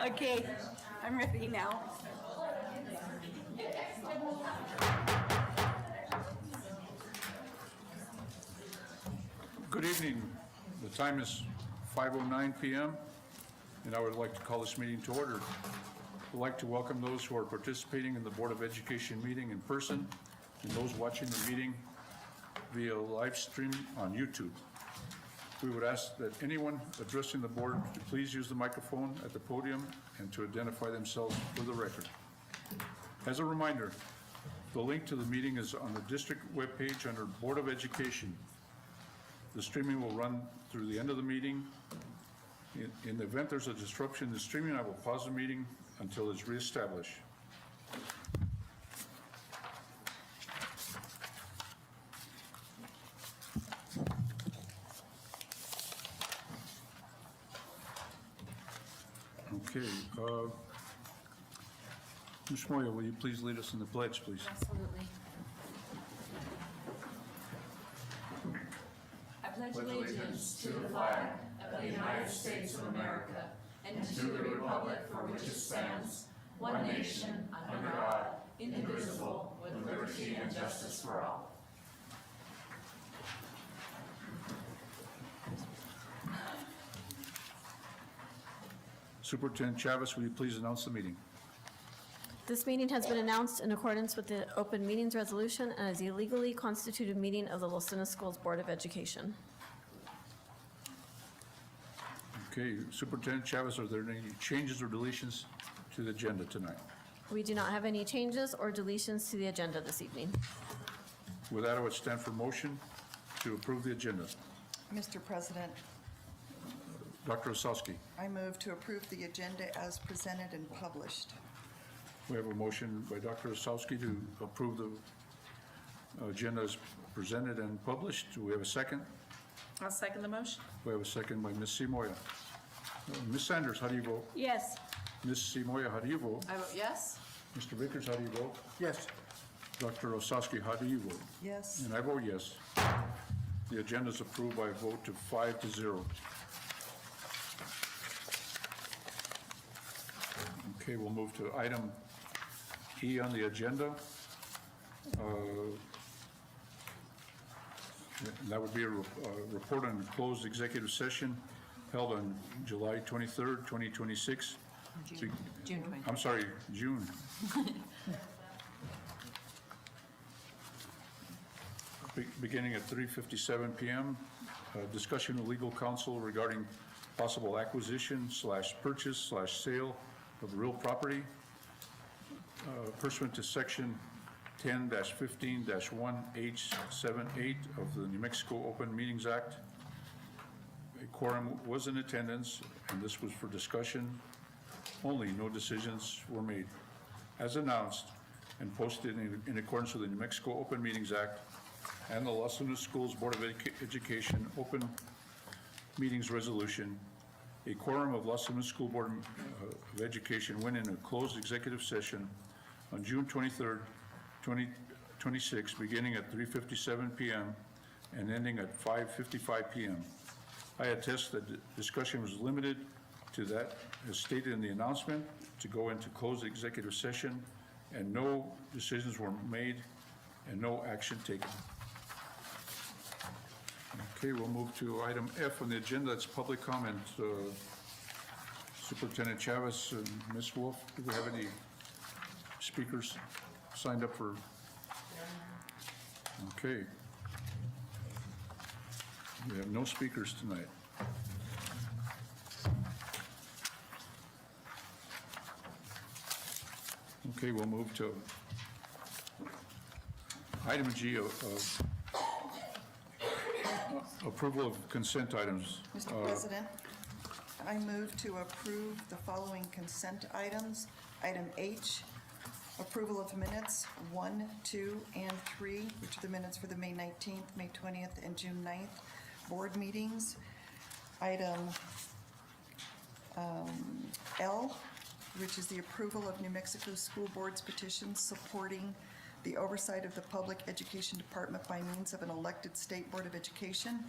Okay, I'm ready now. Good evening. The time is 5:09 p.m. and I would like to call this meeting to order. I'd like to welcome those who are participating in the Board of Education meeting in person and those watching the meeting via live stream on YouTube. We would ask that anyone addressing the board to please use the microphone at the podium and to identify themselves for the record. As a reminder, the link to the meeting is on the district webpage under Board of Education. The streaming will run through the end of the meeting. In the event there's a disruption in the streaming, I will pause the meeting until it's reestablished. Okay. Ms. Moya, will you please lead us in the pledge, please? Absolutely. I pledge allegiance to the flag of the United States of America and to the republic for which it stands, one nation, under God, indivisible, with liberty and justice for all. Superintendent Chavez, will you please announce the meeting? This meeting has been announced in accordance with the Open Meetings Resolution and is a legally constituted meeting of the Los Angeles Schools Board of Education. Okay, Superintendent Chavez, are there any changes or deletions to the agenda tonight? We do not have any changes or deletions to the agenda this evening. With that, I would stand for motion to approve the agenda. Mr. President, Dr. Osowski, I move to approve the agenda as presented and published. we have a motion by Dr. Osowski to approve the agenda as presented and published. Do we have a second? I'll second the motion. We have a second by Ms. Simoya. Ms. Sanders, how do you vote? Yes. Ms. Simoya, how do you vote? I vote yes. Mr. Vickers, how do you vote? Yes. Dr. Osowski, how do you vote? Yes. And I vote yes. The agenda is approved by a vote to 5-0. Okay, we'll move to item E on the agenda. That would be a report on a closed executive session held on July 23rd, 2026. June 20th. I'm sorry, June. Beginning at 3:57 p.m., discussion with legal counsel regarding possible acquisition / purchase / sale of real property pursuant to section 10-15-1H78 of the New Mexico Open Meetings Act. A quorum was in attendance, and this was for discussion only. No decisions were made. As announced and posted in accordance with the New Mexico Open Meetings Act and the Los Angeles Schools Board of Education Open Meetings Resolution, a quorum of Los Angeles School Board of Education went in a closed executive session on June 23rd, 2026, beginning at 3:57 p.m. and ending at 5:55 p.m. I attest that the discussion was limited to that, as stated in the announcement, to go into closed executive session, and no decisions were made and no action taken. Okay, we'll move to item F on the agenda. That's public comment. Superintendent Chavez and Ms. Wolf, do we have any speakers signed up for? Okay. We have no speakers tonight. Okay, we'll move to item G of approval of consent items. Mr. President, I move to approve the following consent items. Item H, approval of minutes 1, 2, and 3, which are the minutes for the May 19th, May 20th, and June 9th board meetings. Item L, which is the approval of New Mexico School Board's petition supporting the oversight of the Public Education Department by means of an elected State Board of Education.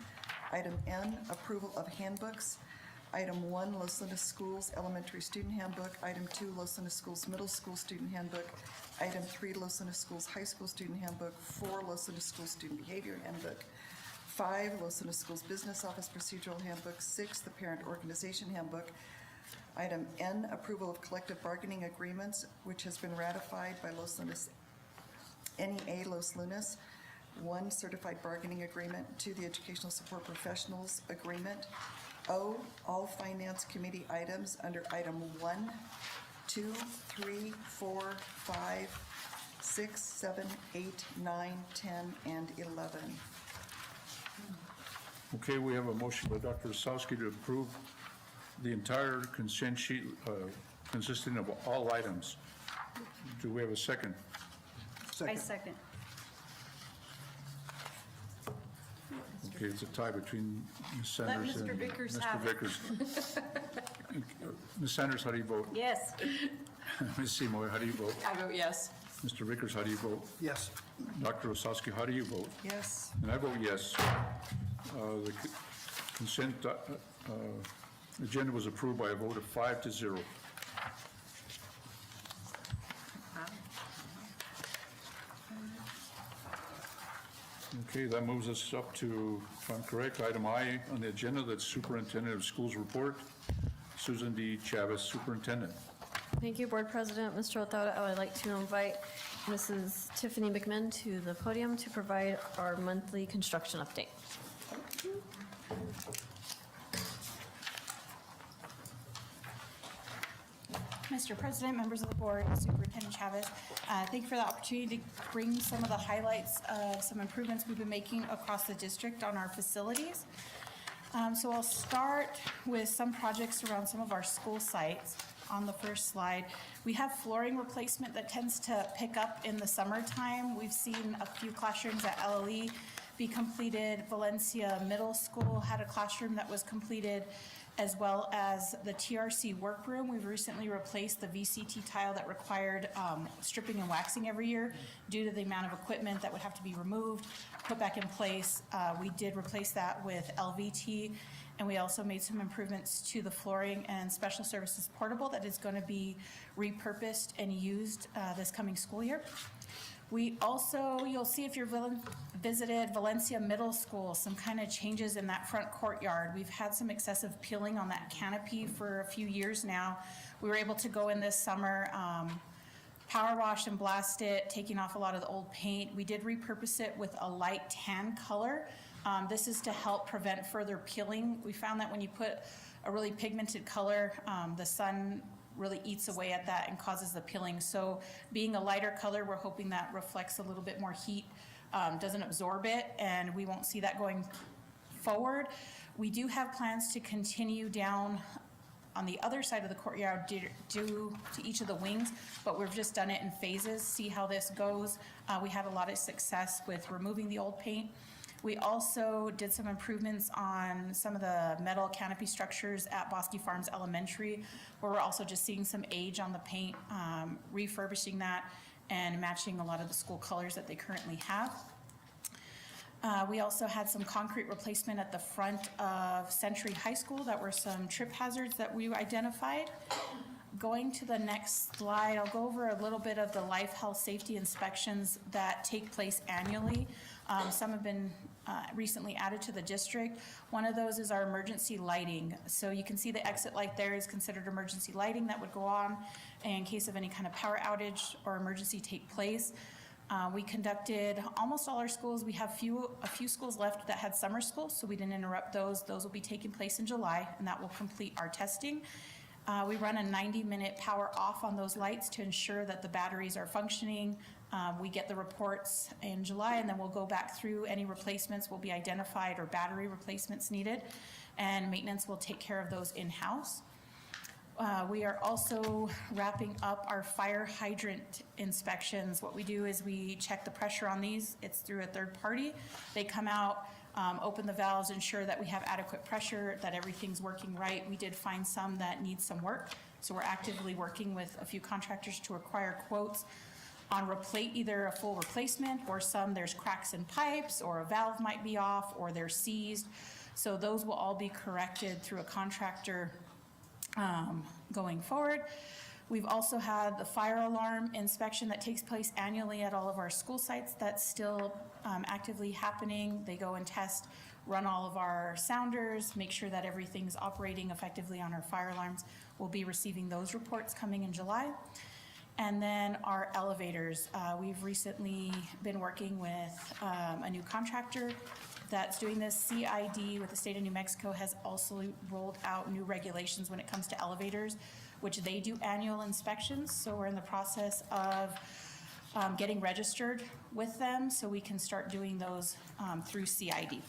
Item N, approval of handbooks. Item 1, Los Lunas Schools Elementary Student Handbook. Item 2, Los Lunas Schools Middle School Student Handbook. Item 3, Los Lunas Schools High School Student Handbook. 4, Los Lunas Schools Student Behavior Handbook. 5, Los Lunas Schools Business Office Procedural Handbook. 6, the Parent Organization Handbook. Item N, approval of collective bargaining agreements, which has been ratified by Los Lunas, NEA Los Lunas. 1, certified bargaining agreement. 2, the Educational Support Professionals Agreement. O, all Finance Committee items under item 1, 2, 3, 4, 5, 6, 7, 8, 9, 10, and 11. Okay, we have a motion by Dr. Osowski to approve the entire consent sheet consisting of all items. Do we have a second? I second. Okay, it's a tie between Ms. Let Sanders and Mr. Vickers Mr. have it. Vickers. Ms. Sanders, how do you vote? Yes. Ms. Seymour, how do you vote? I vote yes. Mr. Vickers, how do you vote? Yes. Dr. Osowski, how do you vote? Yes. And I vote yes. The consent agenda was approved by a vote of 5-0. Okay, that moves us up to, if I'm correct, item I on the agenda, that's Superintendent of Schools Report. Susan D. Chavez, Superintendent. Thank you, Board President. Mr. Othauta, I would like to invite Mrs. Tiffany McMinn to the podium to provide our monthly construction update. Mr. President, members of the board, Superintendent Chavez, thank you for the opportunity to bring some of the highlights of some improvements we've been making across the district on our facilities. So I'll start with some projects around some of our school sites. On the first slide, we have flooring replacement that tends to pick up in the summertime. We've seen a few classrooms at LLE be completed. Valencia Middle School had a classroom that was completed, as well as the TRC workroom. We've recently replaced the VCT tile that required stripping and waxing every year due to the amount of equipment that would have to be removed, put back in place. We did replace that with LVT, and we also made some improvements to the flooring and special services portable that is going to be repurposed and used this coming school year. We also, you'll see if you've visited Valencia Middle School, some kind of changes in that front courtyard. We've had some excessive peeling on that canopy for a few years now. We were able to go in this summer, power wash and blast it, taking off a lot of the old paint. We did repurpose it with a light tan color. This is to help prevent further peeling. We found that when you put a really pigmented color, the sun really eats away at that and causes the peeling. So being a lighter color, we're hoping that reflects a little bit more heat, doesn't absorb it, and we won't see that going forward. We do have plans to continue down on the other side of the courtyard due to each of the wings, but we've just done it in phases, see how this goes. We had a lot of success with removing the old paint. We also did some improvements on some of the metal canopy structures at Bosque Farms Elementary, where we're also just seeing some age on the paint, refurbishing that and matching a lot of the school colors that they currently have. We also had some concrete replacement at the front of Century High School. That were some trip hazards that we identified. Going to the next slide, I'll go over a little bit of the life, health, safety inspections that take place annually. Some have been recently added to the district. One of those is our emergency lighting. So you can see the exit light there is considered emergency lighting that would go on in case of any kind of power outage or emergency take place. We conducted almost all our schools. We have a few schools left that had summer school, so we didn't interrupt those. Those will be taking place in July, and that will complete our testing. We run a 90-minute power off on those lights to ensure that the batteries are functioning. We get the reports in July, and then we'll go back through any replacements will be identified or battery replacements needed, and maintenance will take care of those in-house. We are also wrapping up our fire hydrant inspections. What we do is we check the pressure on these. It's through a third party. They come out, open the valves, ensure that we have adequate pressure, that everything's working right. We did find some that need some work, so we're actively working with a few contractors to acquire quotes. on either a full replacement, or some there's cracks in pipes, or a valve might be off, or they're seized. So those will all be corrected through a contractor going forward. We've also had the fire alarm inspection that takes place annually at all of our school sites. That's still actively happening. They go and test, run all of our sounders, make sure that everything's operating effectively on our fire alarms. We'll be receiving those reports coming in July. And then our elevators. We've recently been working with a new contractor that's doing this. CID with the state of New Mexico has also rolled out new regulations when it comes to elevators, which they do annual inspections. So we're in the process of getting registered with them so we can start doing those through CID.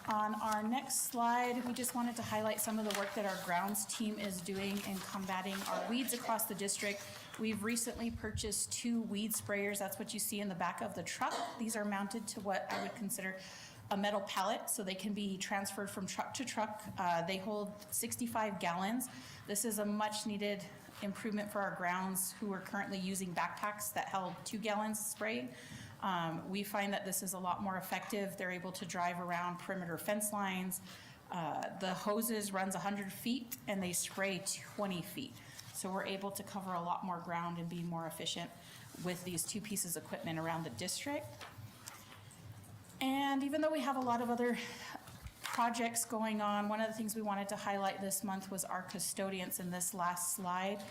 On our next slide, we just wanted to highlight some of the work that our grounds team is doing in combating our weeds across the district. We've recently purchased 2 weed sprayers. That's what you see in the back of the truck. These are mounted to what I would consider a metal pallet, so they can be transferred from truck to truck. They hold 65 gallons. This is a much needed improvement for our grounds who are currently using backpacks that held 2 gallons spraying. We find that this is a lot more effective. They're able to drive around perimeter fence lines. The hoses runs 100 feet and they spray 20 feet. So we're able to cover a lot more ground and be more efficient with these 2 pieces of equipment around the district. And even though we have a lot of other projects going on, one of the things we wanted to highlight this month was our custodians in this last slide.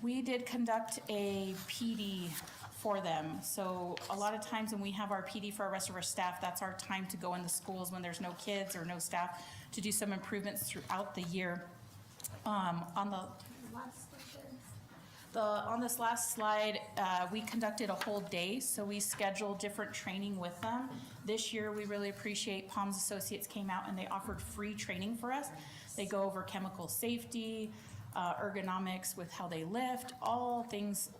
We did conduct a PD for them. So a lot of times when we have our PD for our rest of our staff, that's our time to go in the schools when there's no kids or no staff to do some improvements throughout the year. On this last slide, we conducted a whole day, so we scheduled different training with them. This year, we really appreciate Palms Associates came out and they offered free training for us. They go over chemical safety, ergonomics with how they lift, all things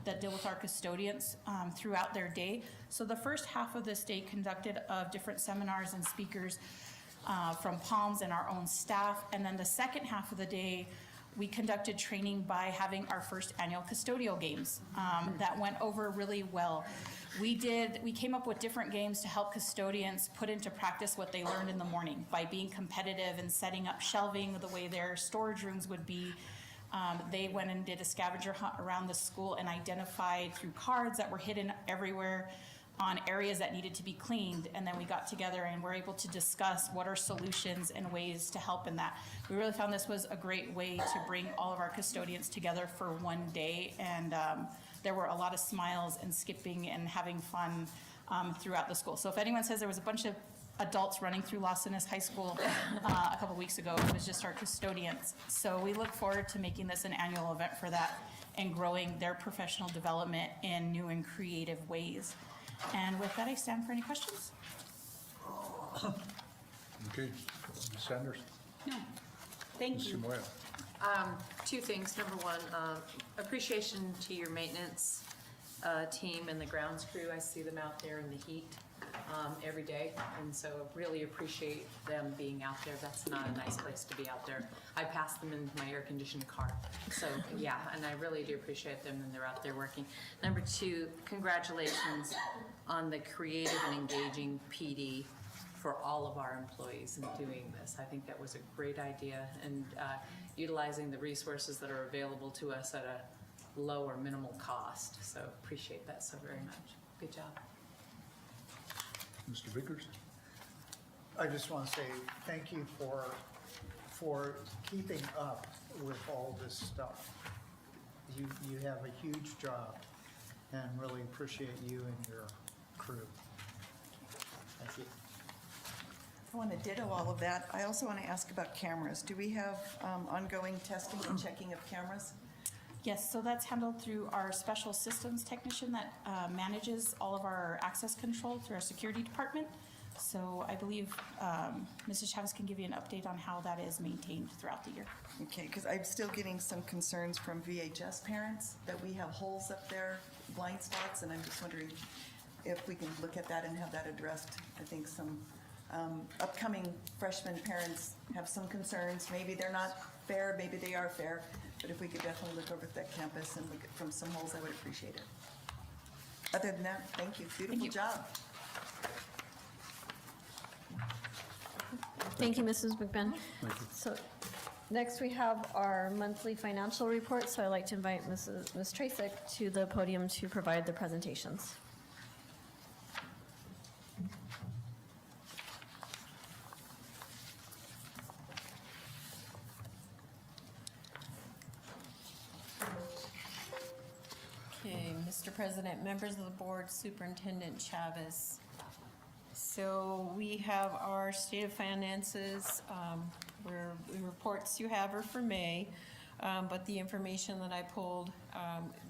that deal with our custodians throughout their day. So the first half of this day conducted of different seminars and speakers from Palms and our own staff. And then the second half of the day, we conducted training by having our first annual custodial games that went over really well. We came up with different games to help custodians put into practice what they learned in the morning by being competitive and setting up shelving the way their storage rooms would be. They went and did a scavenger hunt around the school and identified through cards that were hidden everywhere on areas that needed to be cleaned, and then we got together and were able to discuss what are solutions and ways to help in that. We really found this was a great way to bring all of our custodians together for one day, and there were a lot of smiles and skipping and having fun throughout the school. So if anyone says there was a bunch of adults running through Las Vegas High School a couple weeks ago, it was just our custodians. So we look forward to making this an annual event for that and growing their professional development in new and creative ways. And with that, I stand for any questions. Okay, Ms. Sanders? No, thank Ms. you. Simoia? 2 things. Number 1, appreciation to your maintenance team and the grounds crew. I see them out there in the heat every day, and so really appreciate them being out there. That's not a nice place to be out there. I pass them in my air-conditioned car. So, yeah, and I really do appreciate them, and they're out there working. Number 2, congratulations on the creative and engaging PD for all of our employees in doing this. I think that was a great idea, and utilizing the resources that are available to us at a low or minimal cost. So appreciate that so very much. Good job. Mr. Vickers? I just want to say thank you for keeping up with all this stuff. You have a huge job, and really appreciate you and your crew. Thank you. I want to ditto all of that. I also want to ask about cameras. Do we have ongoing testing and checking of cameras? Yes, so that's handled through our special systems technician that manages all of our access control through our security department. So I believe Mrs. Chavez can give you an update on how that is maintained throughout the year. Okay, because I'm still getting some concerns from VHS parents that we have holes up there, blind spots, and I'm just wondering if we can look at that and have that addressed. I think some upcoming freshman parents have some concerns. Maybe they're not fair, maybe they are fair, but if we could definitely look over at that campus and look at from some holes, I would appreciate it. Other than that, thank you. Beautiful you. job. Thank you, Mrs. McMahon. Thank you. So next we have our monthly financial report, so I'd like to invite Ms. Tracek to the podium to provide the presentations. Okay, Mr. President, members of the board, Superintendent Chavez. So we have our state of finances, where the reports you have are for May, but the information that I pulled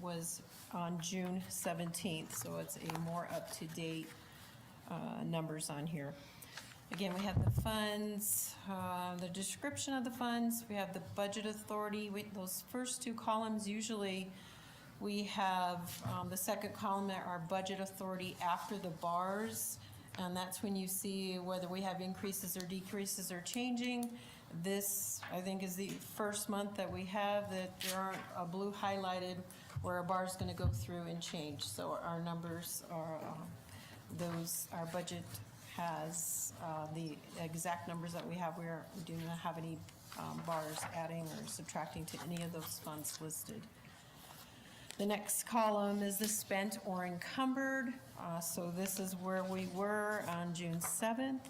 was on June 17th, so it's a more up-to-date numbers on here. Again, we have the funds, the description of the funds, we have the budget authority. Those first two columns, usually we have the second column, our budget authority after the bars, and that's when you see whether we have increases or decreases or changing. This, I think, is the first month that we have that there aren't a blue highlighted where a bar is going to go through and change. So our numbers are our budget has the exact numbers that we have. We do not have any bars adding or subtracting to any of those funds listed. The next column is the spent or encumbered. So this is where we were on June 7th.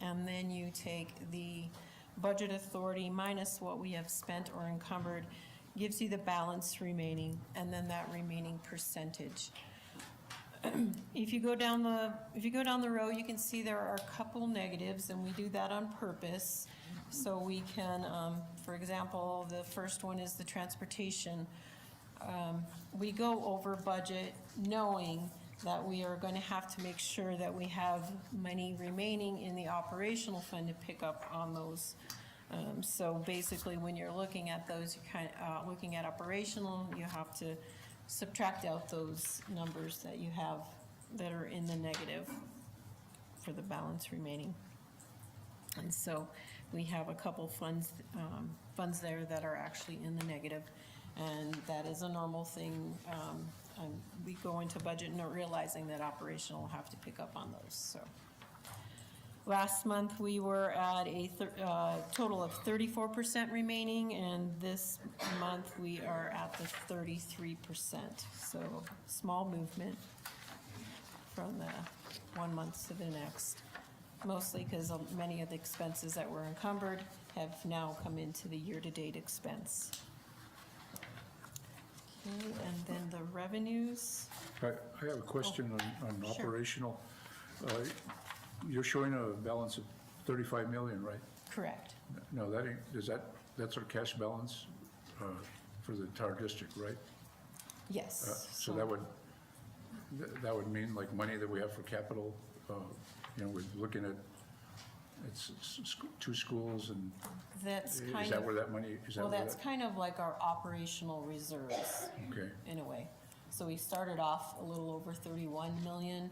And then you take the budget authority minus what we have spent or encumbered, gives you the balance remaining, and then that remaining percentage. If you go down the row, you can see there are a couple negatives, and we do that on purpose. So we can, for example, the first one is the transportation. We go over budget knowing that we are going to have to make sure that we have money remaining in the operational fund to pick up on those. So basically, when you're looking at those, you're looking at operational, you have to subtract out those numbers that you have that are in the negative for the balance remaining. And so we have a couple funds there that are actually in the negative. And that is a normal thing. We go into budget not realizing that operational will have to pick up on those. So last month we were at a total of 34% remaining, and this month we are at the 33%. So small movement from the one month to the next, mostly because many of the expenses that were encumbered have now come into the year-to-date expense. Okay, and then the revenues. I have a question on Sure. operational. You're showing a balance of 35 million, right? Correct. No, that ain't, that's our cash balance for the entire district, right? Yes. So that would mean like money that we have for capital, we're looking at, it's two schools, and That's is kind that of, where that money, is that well, where that's that? kind of like our operational reserves Okay, in a way. So we started off a little over 31 million,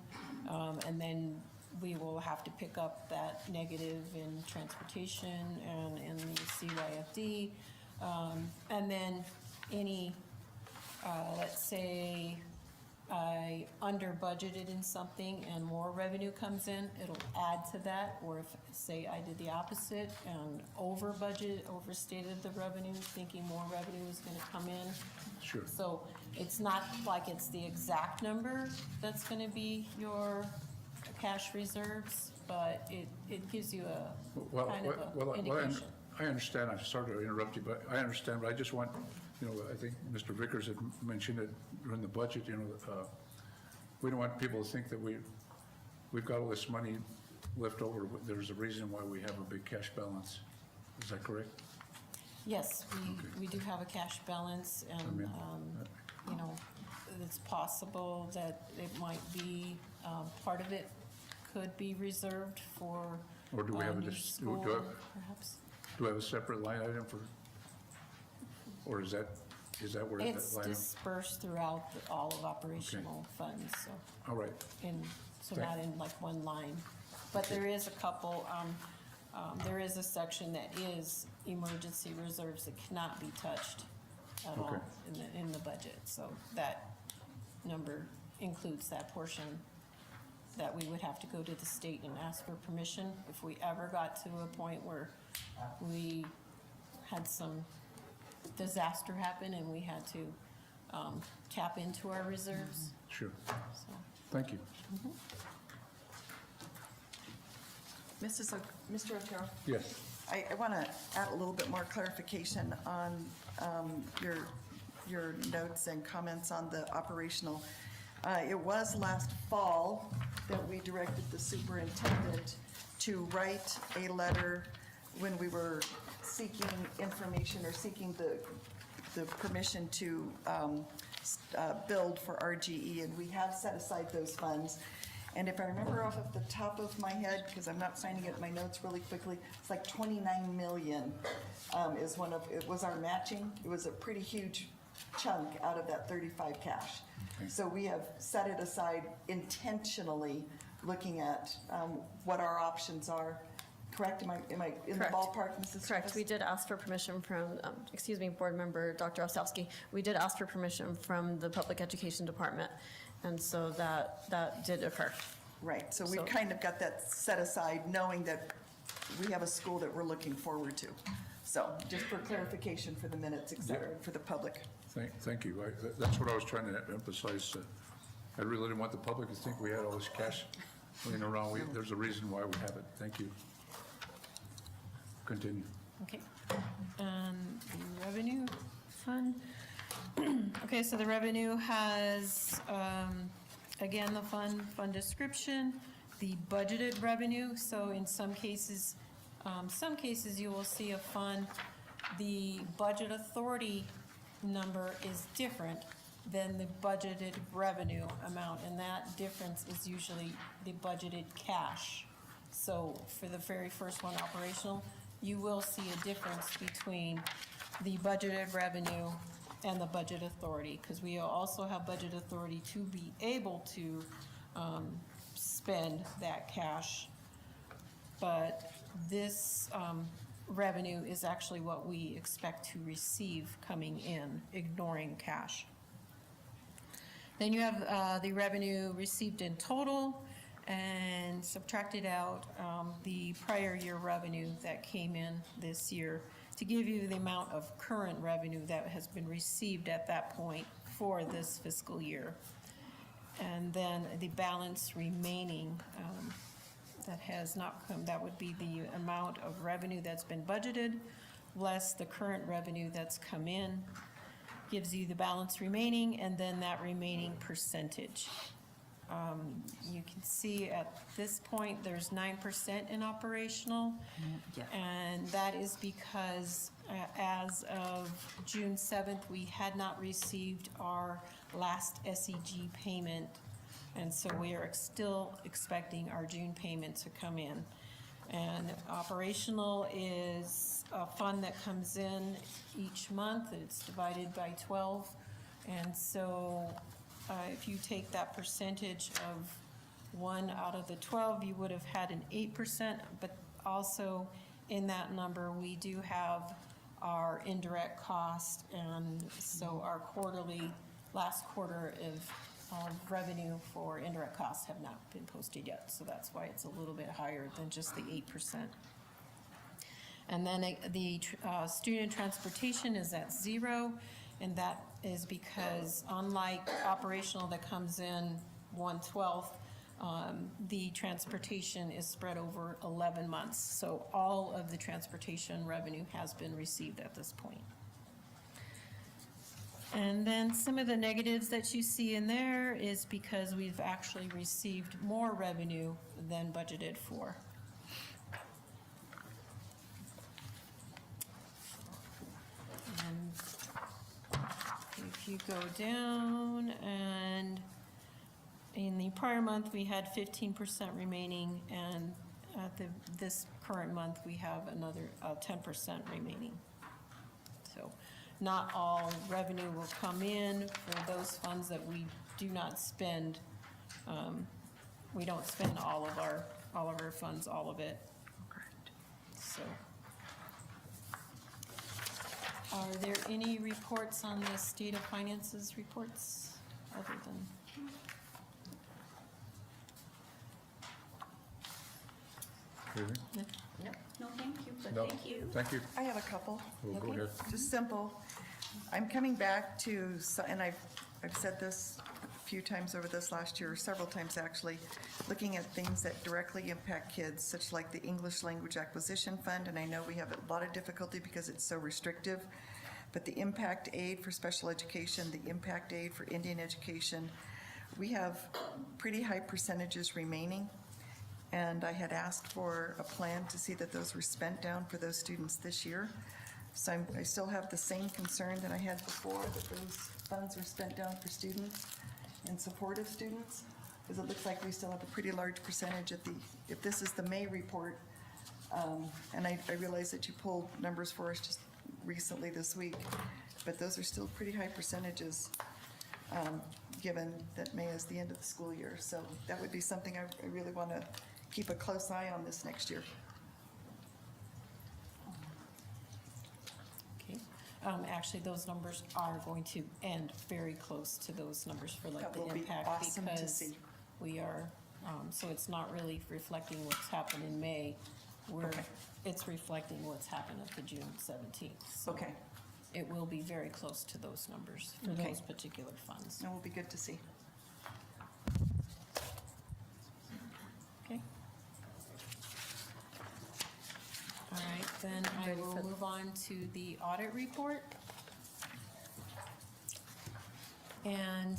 and then we will have to pick up that negative in transportation and in the CYFD. And then any, let's say, I under budgeted in something and more revenue comes in, it'll add to that. Or if, say, I did the opposite and overstated the revenue, thinking more revenue is gonna come in. sure. So it's not like it's the exact number that's gonna be your cash reserves, but it gives you a kind of an indication. I understand, I'm sorry to interrupt you, but I understand, but I just want, I think Mr. Vickers had mentioned it during the budget, we don't want people to think that we've got all this money left over, but there's a reason why we have a big cash balance. Is that correct? Yes, we do have a cash balance, and, it's possible that it might be, part of it could be reserved for Or do we have a new dis- school, do perhaps. Do we have a separate line item for, or is that where that It's line item? dispersed throughout all of operational funds, so, All right, so Thank- not in like one line. But there is a couple, there is a section that is emergency reserves that cannot be touched at all Okay. in the budget. So that number includes that portion that we would have to go to the state and ask for permission if we ever got to a point where we had some disaster happen and we had to tap into our reserves. Sure. So, Thank you. Mr. Otero? Yes. I want to add a little bit more clarification on your notes and comments on the operational. It was last fall that we directed the superintendent to write a letter when we were seeking information or seeking the permission to build for RGE, and we have set aside those funds. And if I remember off of the top of my head, because I'm not finding it in my notes really quickly, it's like 29 million it was our matching. It was a pretty huge chunk out of that 35 cash. Okay. So we have set it aside intentionally, looking at what our options are. Correct? Am I in the Correct. ballpark, Mrs. Correct. Travis? We did ask for permission from, Board Member Dr. Ostowski. We did ask for permission from the Public Education Department, and so that did occur. Right, so we So- kind of got that set aside, knowing that we have a school that we're looking forward to. So, just for clarification for the minutes, et cetera, and for the public. Thank you. That's what I was trying to emphasize. I really didn't want the public to think we had all this cash laying around. There's a reason why we have it. Thank you. Continue. okay. And the revenue fund. Okay, so the revenue has, again, the fund description, the budgeted revenue. So in some cases you will see a fund, the budget authority number is different than the budgeted revenue amount, and that difference is usually the budgeted cash. So for the very first one, operational, you will see a difference between the budgeted revenue and the budget authority, because we also have budget authority to be able to spend that cash. But this revenue is actually what we expect to receive coming in, ignoring cash. Then you have the revenue received in total and subtracted out the prior year revenue that came in this year to give you the amount of current revenue that has been received at that point for this fiscal year. And then the balance remaining that has not come, that would be the amount of revenue that's been budgeted less the current revenue that's come in, gives you the balance remaining, and then that remaining percentage. You can see at this point, there's 9% in operational. And that is because as of June 7th, we had not received our last SEG payment. And so we are still expecting our June payment to come in. And operational is a fund that comes in each month. It's divided by 12. And so if you take that percentage of 1 out of the 12, you would have had an 8%, but also in that number, we do have our indirect cost, and so our last quarter of revenue for indirect costs have not been posted yet, so that's why it's a little bit higher than just the 8%. And then the student transportation is at 0, and that is because unlike operational that comes in 1/12, the transportation is spread over 11 months. So all of the transportation revenue has been received at this point. And then some of the negatives that you see in there is because we've actually received more revenue than budgeted for. And if you go down, and in the prior month, we had 15% remaining, and at this current month, we have another 10% remaining. So not all revenue will come in for those funds that we do not spend. We don't spend all of all of our funds, all of it, Correct. so. Are there any reports on the state of finances reports other than? Anything? No, thank you, but No. thank you. Thank you. I have a couple. Well, go Okay. ahead. Just simple. I'm coming back to, and I've said this a few times over this last year, several times actually, looking at things that directly impact kids, such like the English Language Acquisition Fund, and I know we have a lot of difficulty because it's so restrictive, but the impact aid for special education, the impact aid for Indian education, we have pretty high percentages remaining, and I had asked for a plan to see that those were spent down for those students this year. So I still have the same concern that I had before, that those funds are spent down for students and support of students, because it looks like we still have a pretty large percentage at the, if this is the May report, and I realize that you pulled numbers for us just recently this week, but those are still pretty high percentages, given that May is the end of the school year. So that would be something I really want to keep a close eye on this next year. Okay, actually, those numbers are going to end very close to those numbers for like That the will be impact. awesome to because see. we are, so it's not really reflecting what's happened in May. Okay. It's reflecting what's happened at the June 17th. So Okay, it will be very close to those numbers for Okay. those particular funds. that will be good to see. Okay. All right, then I Ready will for- move on to the audit report. And,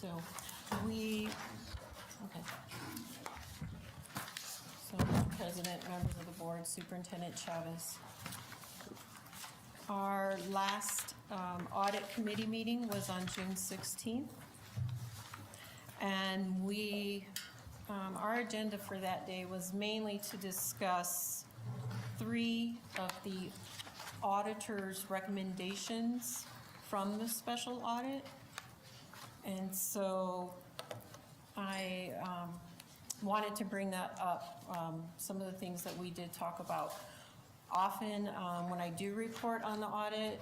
so we, okay. So, President, members of the board, Superintendent Chavez. Our last audit committee meeting was on June 16th. And we, our agenda for that day was mainly to discuss 3 of the auditor's recommendations from the special audit. And so I wanted to bring that up, some of the things that we did talk about. Often, when I do report on the audit,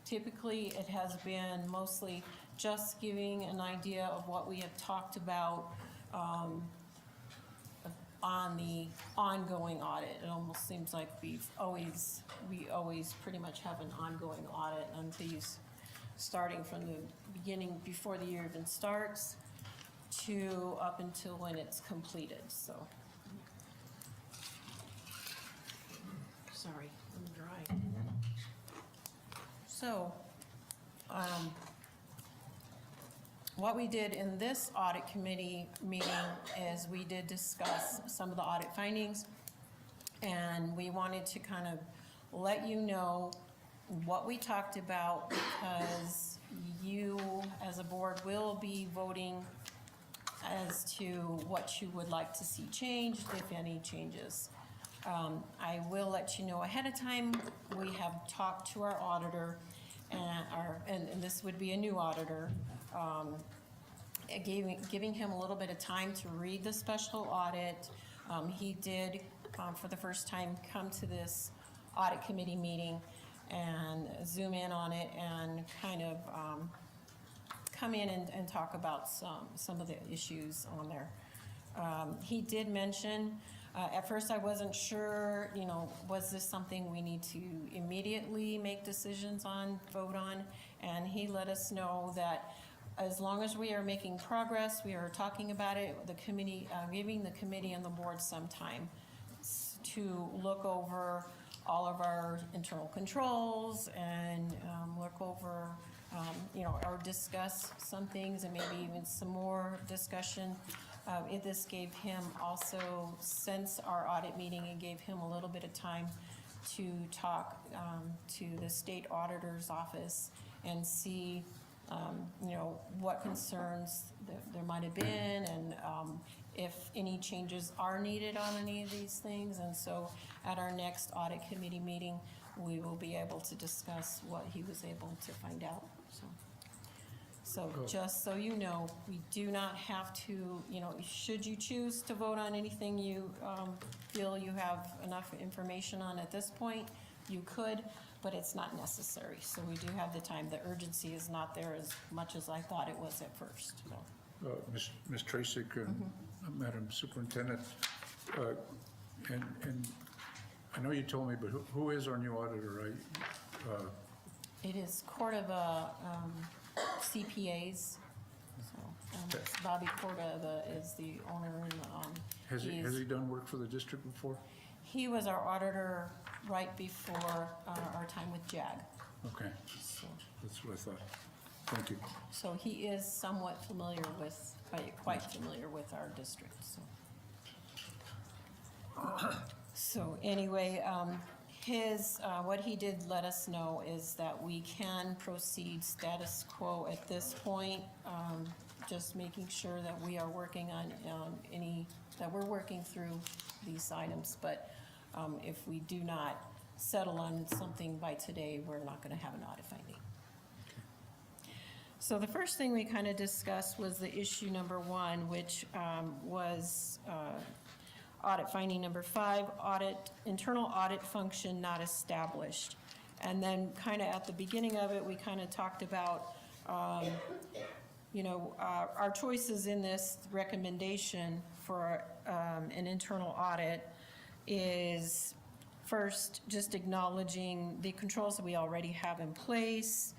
typically it has been mostly just giving an idea of what we have talked about on the ongoing audit. It almost seems like we always pretty much have an ongoing audit on these, starting from the beginning, before the year even starts, to up until when it's completed, so. Sorry, I'm dry. So, what we did in this audit committee meeting is we did discuss some of the audit findings, and we wanted to kind of let you know what we talked about, because you, as a board, will be voting as to what you would like to see changed, if any changes. I will let you know ahead of time, we have talked to our auditor, and this would be a new auditor, giving him a little bit of time to read the special audit. He did, for the first time, come to this audit committee meeting and zoom in on it and kind of come in and talk about some of the issues on there. He did mention, at first I wasn't sure, was this something we need to immediately make decisions on, vote on? And he let us know that as long as we are making progress, we are talking about it, the committee, giving the committee and the board some time to look over all of our internal controls and look over, or discuss some things, and maybe even some more discussion. This gave him also, since our audit meeting, it gave him a little bit of time to talk to the state auditor's office and see, what concerns there might have been, and if any changes are needed on any of these things. And so at our next audit committee meeting, we will be able to discuss what he was able to find out. So just so you know, we do not have to, should you choose to vote on anything you feel you have enough information on at this point, you could, but it's not necessary. So we do have the time. The urgency is not there as much as I thought it was at first. So. Ms. Tracek and Madam Superintendent, and I know you told me, but who is our new auditor? It is Cordova CPAs. So, Bobby Cordova is the owner, and Has he done work for the district before? he was our auditor right before our time with JAG. Okay, So, that's what I thought. Thank you. so he is somewhat familiar with, quite familiar with our district. So anyway, what he did let us know is that we can proceed status quo at this point, just making sure that we are working on that we're working through these items. But if we do not settle on something by today, we're not going to have an audit finding. So the first thing we kind of discussed was the issue number 1, which was audit finding number 5, internal audit function not established. And then kind of at the beginning of it, we kind of talked about, our choices in this recommendation for an internal audit is first, just acknowledging the controls that we already have in place,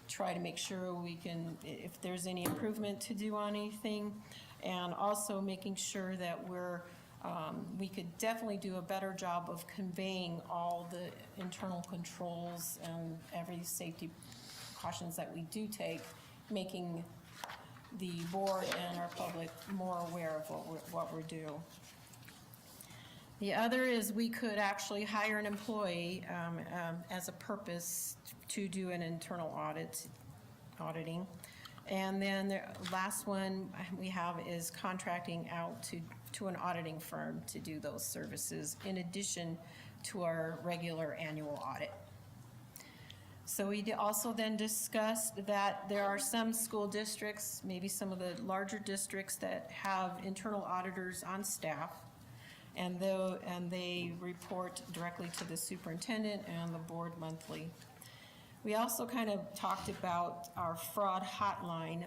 try to make sure we can, if there's any improvement to do on anything, and also making sure that we could definitely do a better job of conveying all the internal controls and every safety precautions that we do take, making the board and our public more aware of what we're doing. The other is we could actually hire an employee as a purpose to do an internal auditing. And then the last one we have is contracting out to an auditing firm to do those services in addition to our regular annual audit. So we also then discussed that there are some school districts, maybe some of the larger districts, that have internal auditors on staff, and they report directly to the superintendent and the board monthly. We also kind of talked about our fraud hotline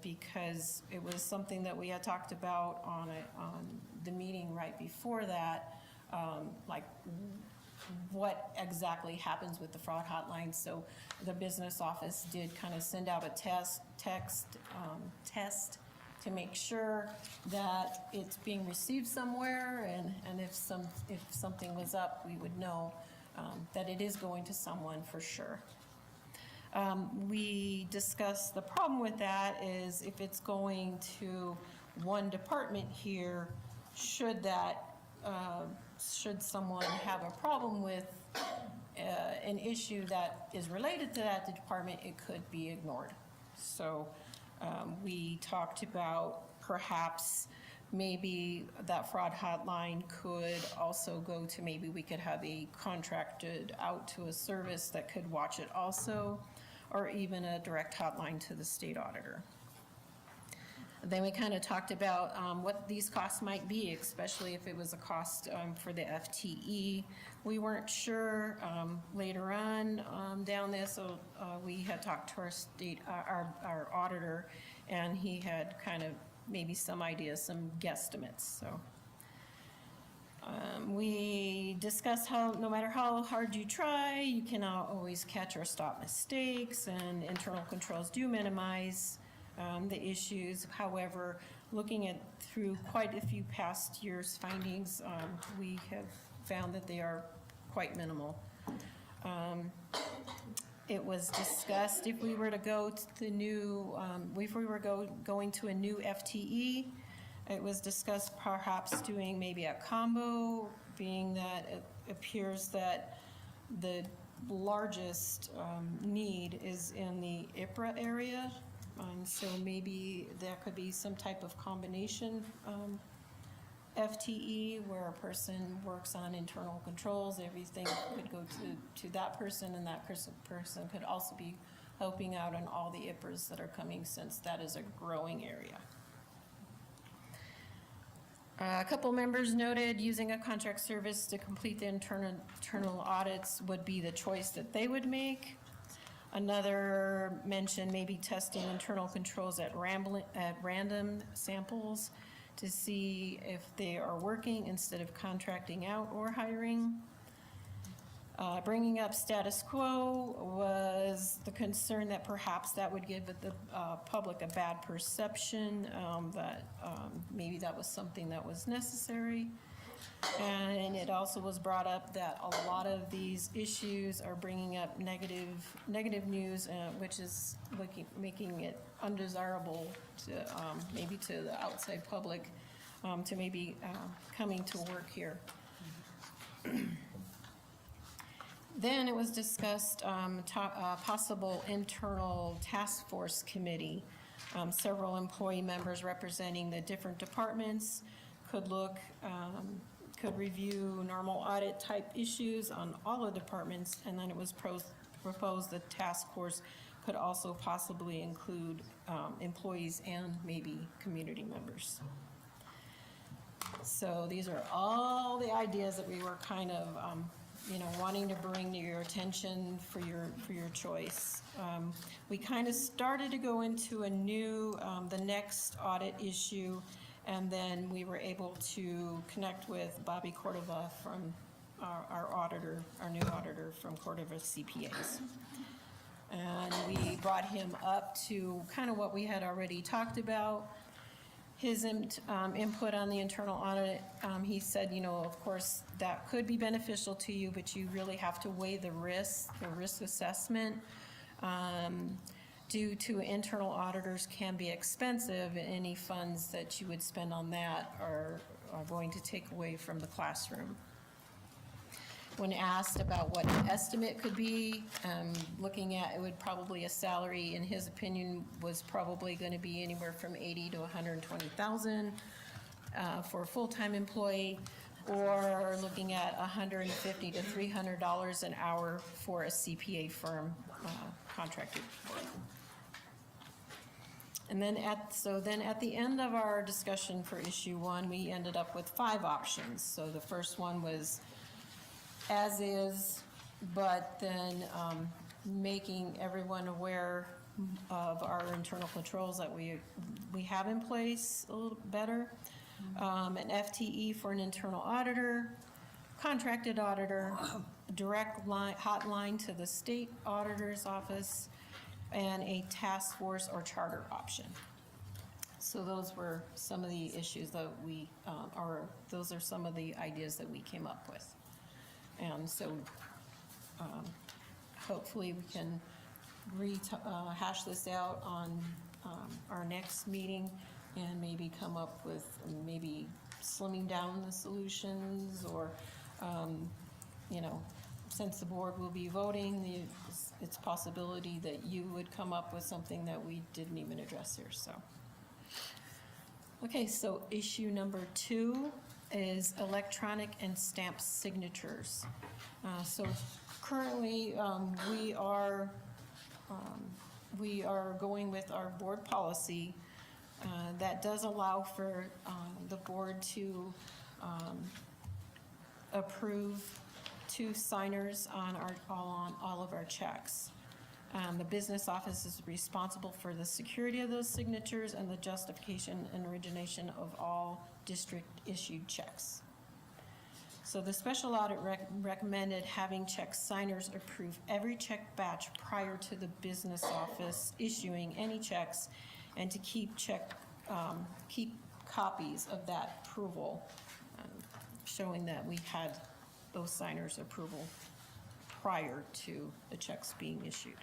because it was something that we had talked about on the meeting right before that, like what exactly happens with the fraud hotline. So the business office did kind of send out a test to make sure that it's being received somewhere, and if something was up, we would know that it is going to someone for sure. We discussed the problem with that is if it's going to one department here, should someone have a problem with an issue that is related to that department, it could be ignored. So we talked about perhaps maybe that fraud hotline could also go to, maybe we could have a contracted out to a service that could watch it also, or even a direct hotline to the state auditor. Then we kind of talked about what these costs might be, especially if it was a cost for the FTE. We weren't sure later on down there, so we had talked to our auditor, and he had kind of maybe some ideas, some guesstimates. So we discussed how no matter how hard you try, you cannot always catch or stop mistakes, and internal controls do minimize the issues. However, looking at through quite a few past years' findings, we have found that they are quite minimal. It was discussed if we were to go to the new, if we were going to a new FTE, it was discussed perhaps doing maybe a combo, being that it appears that the largest need is in the IPRA area. So maybe there could be some type of combination FTE where a person works on internal controls. Everything could go to that person, and that person could also be helping out on all the IPRs that are coming, since that is a growing area. A couple members noted using a contract service to complete the internal audits would be the choice that they would make. Another mentioned maybe testing internal controls at random samples to see if they are working instead of contracting out or hiring. Bringing up status quo was the concern that perhaps that would give the public a bad perception, that maybe that was something that was necessary. And it also was brought up that a lot of these issues are bringing up negative news, which is making it undesirable to maybe to the outside public to maybe coming to work here. Then it was discussed possible internal task force committee. Several employee members representing the different departments could review normal audit type issues on all the departments, and then it was proposed the task force could also possibly include employees and maybe community members. So these are all the ideas that we were kind of wanting to bring to your attention for your choice. We kind of started to go into a new, the next audit issue, and then we were able to connect with Bobby Cordova from our auditor, our new auditor from Cordova CPAs. And we brought him up to kind of what we had already talked about. His input on the internal audit, he said, of course, that could be beneficial to you, but you really have to weigh the risk assessment. Due to internal auditors can be expensive, and any funds that you would spend on that are going to take away from the classroom. When asked about what an estimate could be, looking at it would probably a salary, in his opinion, was probably going to be anywhere from $80,000 to $120,000 for a full-time employee, or looking at $150 to $300 an hour for a CPA firm contracted work. And then at the end of our discussion for issue 1, we ended up with 5 options. So the first one was as is, but then making everyone aware of our internal controls that we have in place a little better. An FTE for an internal auditor, contracted auditor, direct hotline to the state auditor's office, and a task force or charter option. So those were some of the issues that those are some of the ideas that we came up with. And so hopefully we can hash this out on our next meeting and maybe come up with maybe slimming down the solutions, or since the board will be voting, it's possibility that you would come up with something that we didn't even address here. So okay, so issue number 2 is electronic and stamped signatures. So currently we are going with our board policy that does allow for the board to approve 2 signers on all of our checks. The business office is responsible for the security of those signatures and the justification and origination of all district-issued checks. So the special audit recommended having check signers approve every check batch prior to the business office issuing any checks, and to keep copies of that approval, showing that we had those signers' approval prior to the checks being issued.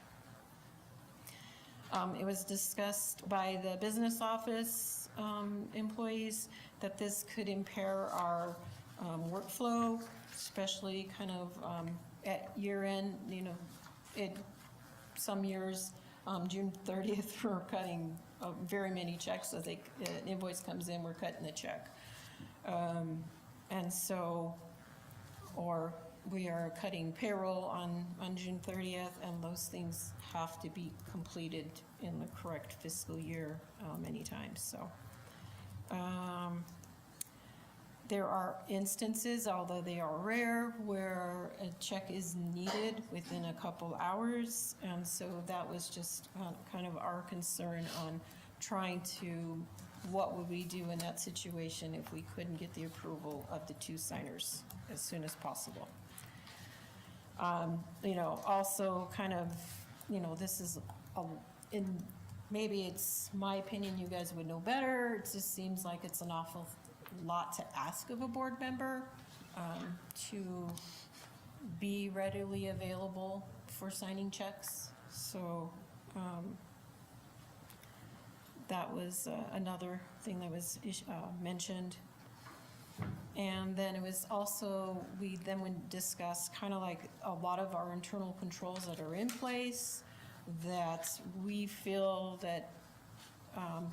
It was discussed by the business office employees that this could impair our workflow, especially kind of at year end. Some years, June 30th, we're cutting very many checks. As an invoice comes in, we're cutting the check. And so, or we are cutting payroll on June 30th, and those things have to be completed in the correct fiscal year many times, so. There are instances, although they are rare, where a check is needed within a couple hours, and so that was just kind of our concern on trying to, what would we do in that situation if we couldn't get the approval of the two signers as soon as possible? You know, also kind of, you know, this is, maybe it's my opinion, you guys would know better, it just seems like it's an awful lot to ask of a board member, to be readily available for signing checks. So that was another thing that was mentioned. And then it was also, we then would discuss kind of like a lot of our internal controls that are in place that we feel that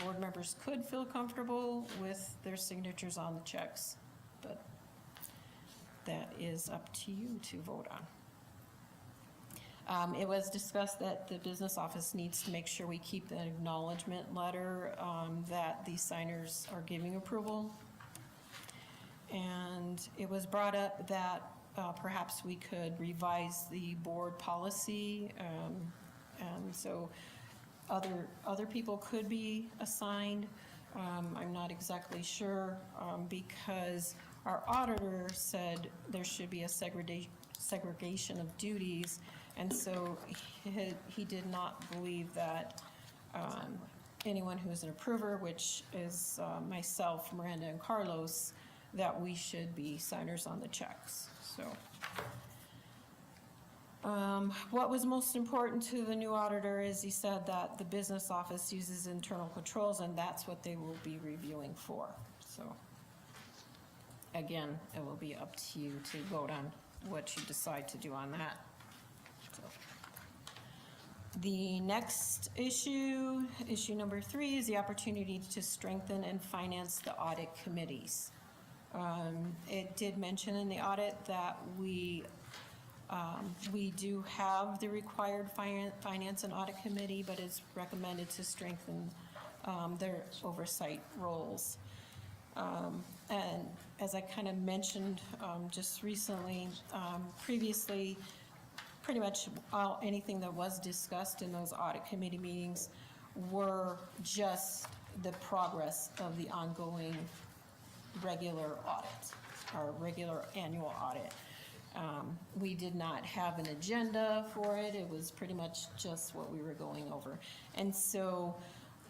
board members could feel comfortable with their signatures on the checks, but that is up to you to vote on. It was discussed that the business office needs to make sure we keep the acknowledgement letter that the signers are giving approval. And it was brought up that perhaps we could revise the board policy, and so other people could be assigned. I'm not exactly sure because our auditor said there should be a segregation of duties, and so he did not believe that anyone who is an approver, which is myself, Miranda, and Carlos, that we should be signers on the checks. So what was most important to the new auditor is he said that the business office uses internal controls, and that's what they will be reviewing for. So again, it will be up to you to vote on what you decide to do on that. So the next issue number 3, is the opportunity to strengthen and finance the audit committees. It did mention in the audit that we do have the required finance and audit committee, but it's recommended to strengthen their oversight roles. And as I kind of mentioned just recently, previously, pretty much anything that was discussed in those audit committee meetings were just the progress of the ongoing regular audit, our regular annual audit. We did not have an agenda for it. It was pretty much just what we were going over. And so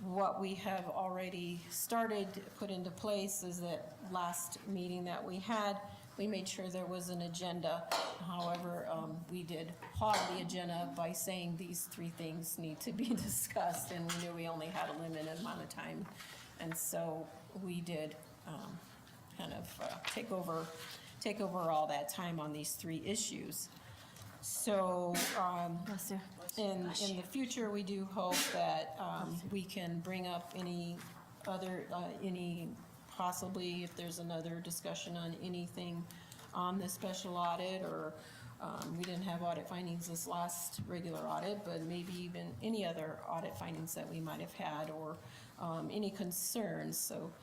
what we have already started to put into place is that last meeting that we had, we made sure there was an agenda. However, we did hog the agenda by saying these 3 things need to be discussed, and we knew we only had a limited amount of time. And so we did kind of take over all that time on these 3 issues. So in the future, we do hope that we can bring up any other, possibly if there's another discussion on anything on the special audit, or we didn't have audit findings this last regular audit, but maybe even any other audit findings that we might have had, or any concerns. So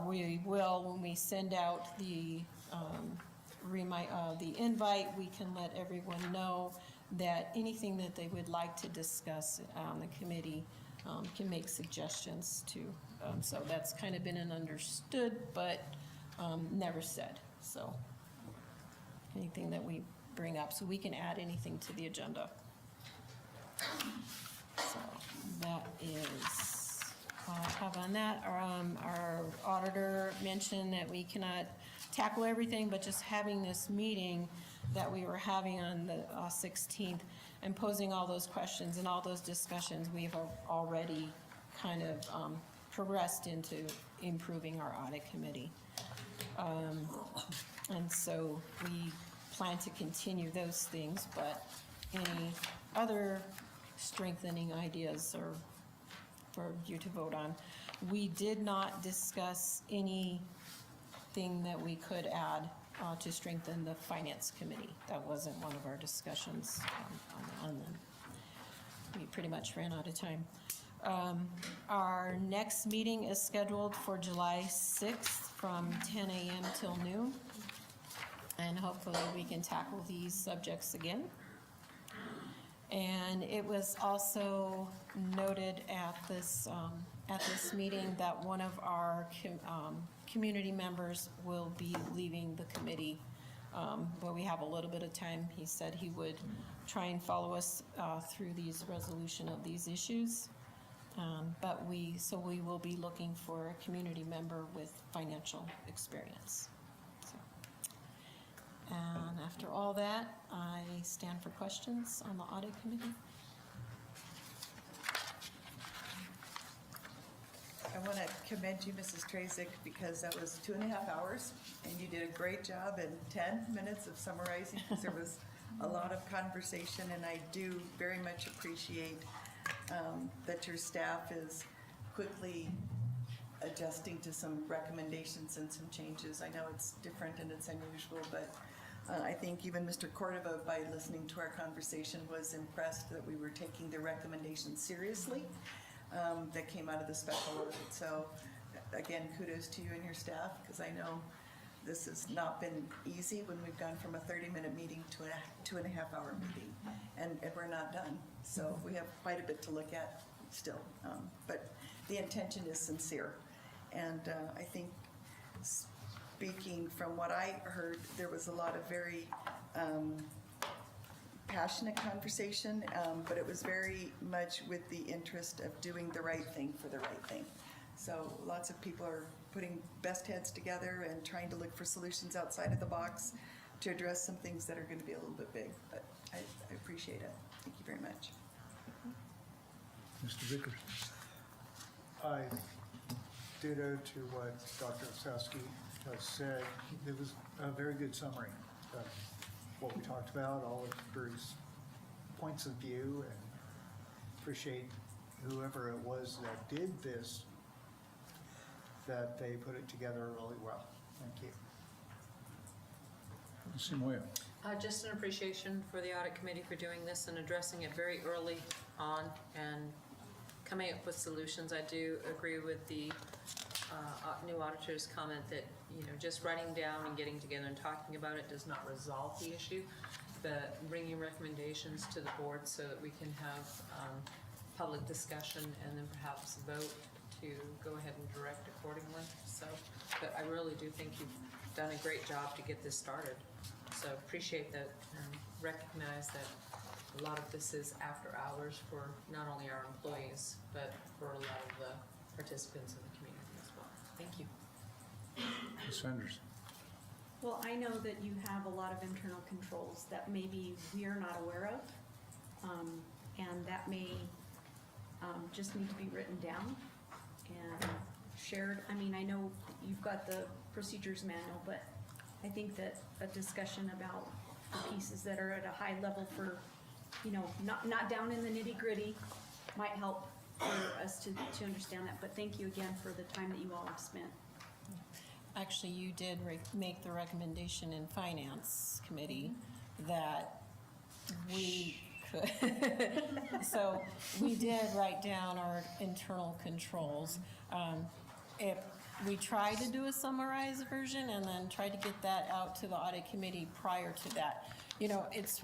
we will, when we send out the invite, we can let everyone know that anything that they would like to discuss on the committee can make suggestions to. So that's kind of been an understood, but never said. So anything that we bring up, so we can add anything to the agenda. So that is all I have on that. Our auditor mentioned that we cannot tackle everything, but just having this meeting that we were having on the 16th and posing all those questions and all those discussions, we've already kind of progressed into improving our audit committee. And so we plan to continue those things, but any other strengthening ideas are for you to vote on. We did not discuss anything that we could add to strengthen the finance committee. That wasn't one of our discussions on them. We pretty much ran out of time. Our next meeting is scheduled for July 6th from 10 a.m. till noon. And hopefully we can tackle these subjects again. And it was also noted at this meeting that one of our community members will be leaving the committee, but we have a little bit of time. He said he would try and follow us through these resolution of these issues. So we will be looking for a community member with financial experience. And after all that, I stand for questions on the audit committee. I want to commend you, Mrs. Trazik, because that was 2.5 hours, and you did a great job in 10 minutes of summarizing, because there was a lot of conversation, and I do very much appreciate that your staff is quickly adjusting to some recommendations and some changes. I know it's different and it's unusual, but I think even Mr. Cordova, by listening to our conversation, was impressed that we were taking the recommendations seriously that came out of the special audit. So again, kudos to you and your staff, because I know this has not been easy when we've gone from a 30-minute meeting to a 2.5-hour meeting, and we're not done. So we have quite a bit to look at still, but the intention is sincere. And I think, speaking from what I heard, there was a lot of very passionate conversation, but it was very much with the interest of doing the right thing for the right thing. So lots of people are putting best heads together and trying to look for solutions outside of the box to address some things that are going to be a little bit big. But I appreciate it. Thank you very much. Mr. Vickers? I ditto to what Dr. Osowski has said. It was a very good summary of what we talked about, all of Drew's points of view, and appreciate whoever it was that did this, that they put it together really well. Thank you. Ms. Simoia? Just an appreciation for the audit committee for doing this and addressing it very early on and coming up with solutions. I do agree with the new auditor's comment that, just writing down and getting together and talking about it does not resolve the issue, but bringing recommendations to the board so that we can have public discussion and then perhaps vote to go ahead and direct accordingly. So, but I really do think you've done a great job to get this started. So appreciate that and recognize that a lot of this is after hours for not only our employees, but for a lot of the participants in the community as well. Thank you. Ms. Sanders? Well, I know that you have a lot of internal controls that maybe we're not aware of, and that may just need to be written down and shared. I mean, I know you've got the procedures manual, but I think that a discussion about the pieces that are at a high level for, not down in the nitty-gritty might help for us to understand that. But thank you again for the time that you all have spent. Actually, you did make the recommendation in Finance Committee that we could. So we did write down our internal controls. We tried to do a summarized version and then tried to get that out to the audit committee prior to that. It's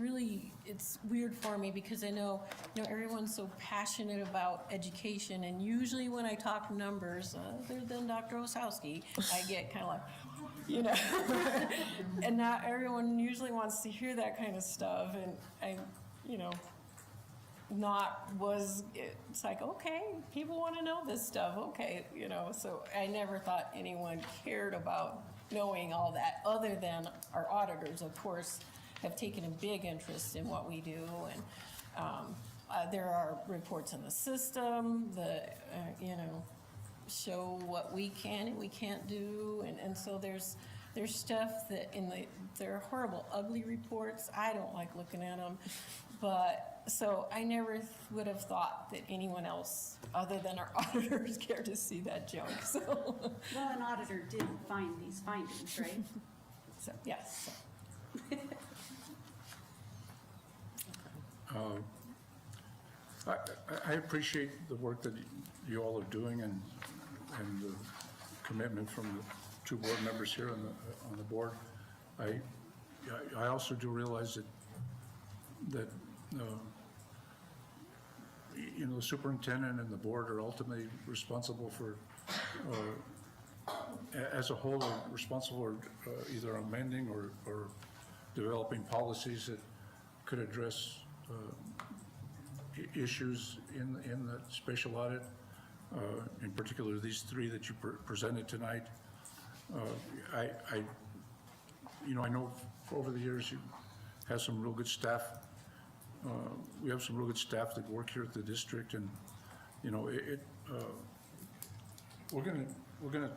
weird for me because I know everyone's so passionate about education, and usually when I talk numbers, other than Dr. Osowski, I get kind of like, and not everyone usually wants to hear that kind of stuff, and it's like, okay, people want to know this stuff, okay, so I never thought anyone cared about knowing all that, other than our auditors, of course, have taken a big interest in what we do, and there are reports in the system that, show what we can and we can't do, and so there's stuff that they're horrible, ugly reports. I don't like looking at them, but so I never would have thought that anyone else other than our auditors cared to see that junk. So Well, an auditor did find these findings, right? So, yes. I appreciate the work that you all are doing and the commitment from the two board members here on the board. I also do realize that you know, the superintendent and the board are ultimately responsible for, as a whole, are responsible for either amending or developing policies that could address issues in the special audit, in particular these three that you presented tonight. You know, I know over the years you have some real good staff. We have some real good staff that work here at the district, and you know, we're gonna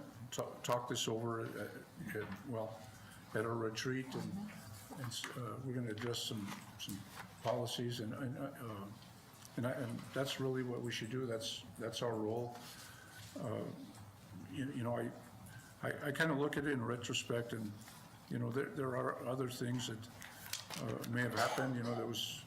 talk this over at our retreat, and we're gonna address some policies, and that's really what we should do. That's our role. You know, I kind of look at it in retrospect, and you know, there are other things that may have happened. You know, there was.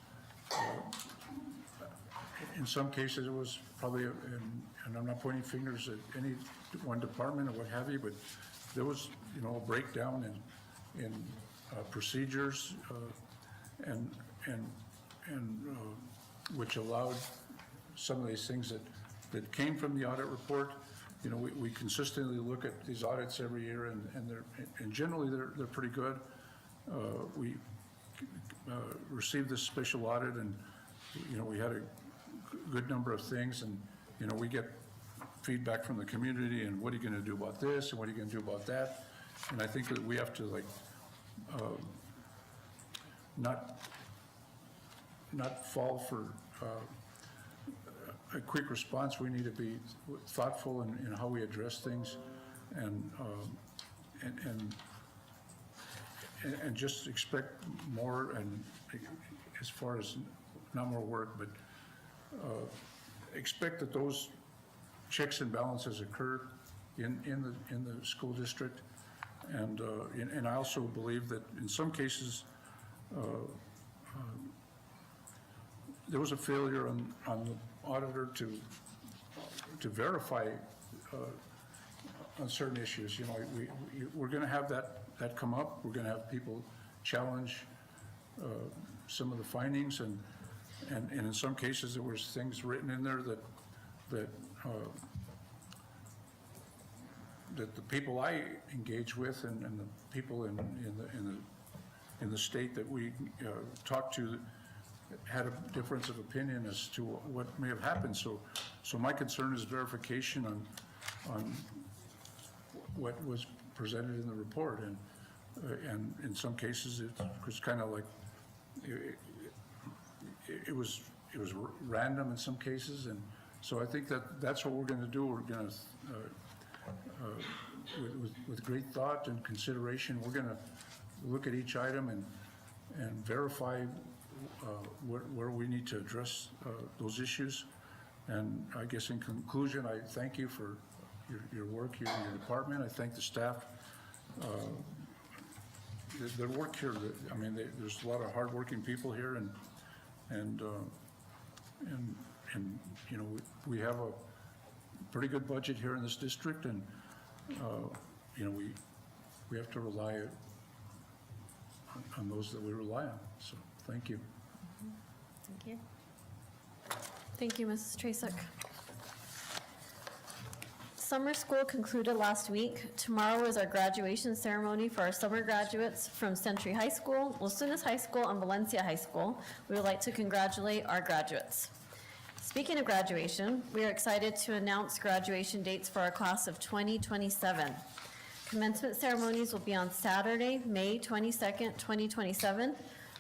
In some cases, it was probably, and I'm not pointing fingers at any one department or what have you, but there was, you know, a breakdown in procedures, and which allowed some of these things that came from the audit report. You know, we consistently look at these audits every year, and generally they're pretty good. We received this special audit, and you know, we had a good number of things, and you know, we get feedback from the community, and what are you going to do about this, and what are you going to do about that? And I think that we have to, like, not fall for a quick response. We need to be thoughtful in how we address things, and just expect more, and as far as not more work, but expect that those checks and balances occur in the school district, and I also believe that in some cases there was a failure on the auditor to verify on certain issues. You know, we're going to have that come up. We're going to have people challenge some of the findings, and in some cases there was things written in there that the people I engage with, and the people in the state that we talked to, had a difference of opinion as to what may have happened. So my concern is verification on what was presented in the report, and in some cases it was kind of like it was random in some cases, and so I think that's what we're going to do. We're going to with great thought and consideration, we're going to look at each item and verify where we need to address those issues. And I guess in conclusion, I thank you for your work here in your department. I thank the staff. Their work here, I mean, there's a lot of hardworking people here, and you know, we have a pretty good budget here in this district, and you know, we have to rely on those that we rely on. So thank you. Thank you. Thank you, Mrs. Tracek. Summer school concluded last week. Tomorrow is our graduation ceremony for our summer graduates from Century High School, Los Lunas High School, and Valencia High School. We would like to congratulate our graduates. Speaking of graduation, we are excited to announce graduation dates for our class of 2027. Commencement ceremonies will be on Saturday, May 22nd, 2027.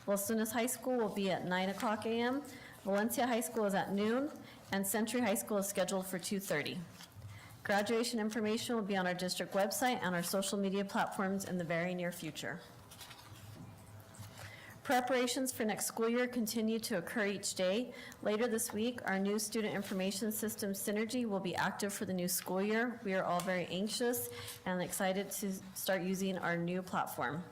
Los Lunas High School will be at 9:00 a.m., Valencia High School is at noon, and Century High School is scheduled for 2:30. Graduation information will be on our district website and our social media platforms in the very near future. Preparations for next school year continue to occur each day. Later this week, our new student information system, Synergy, will be active for the new school year. We are all very anxious and excited to start using our new platform.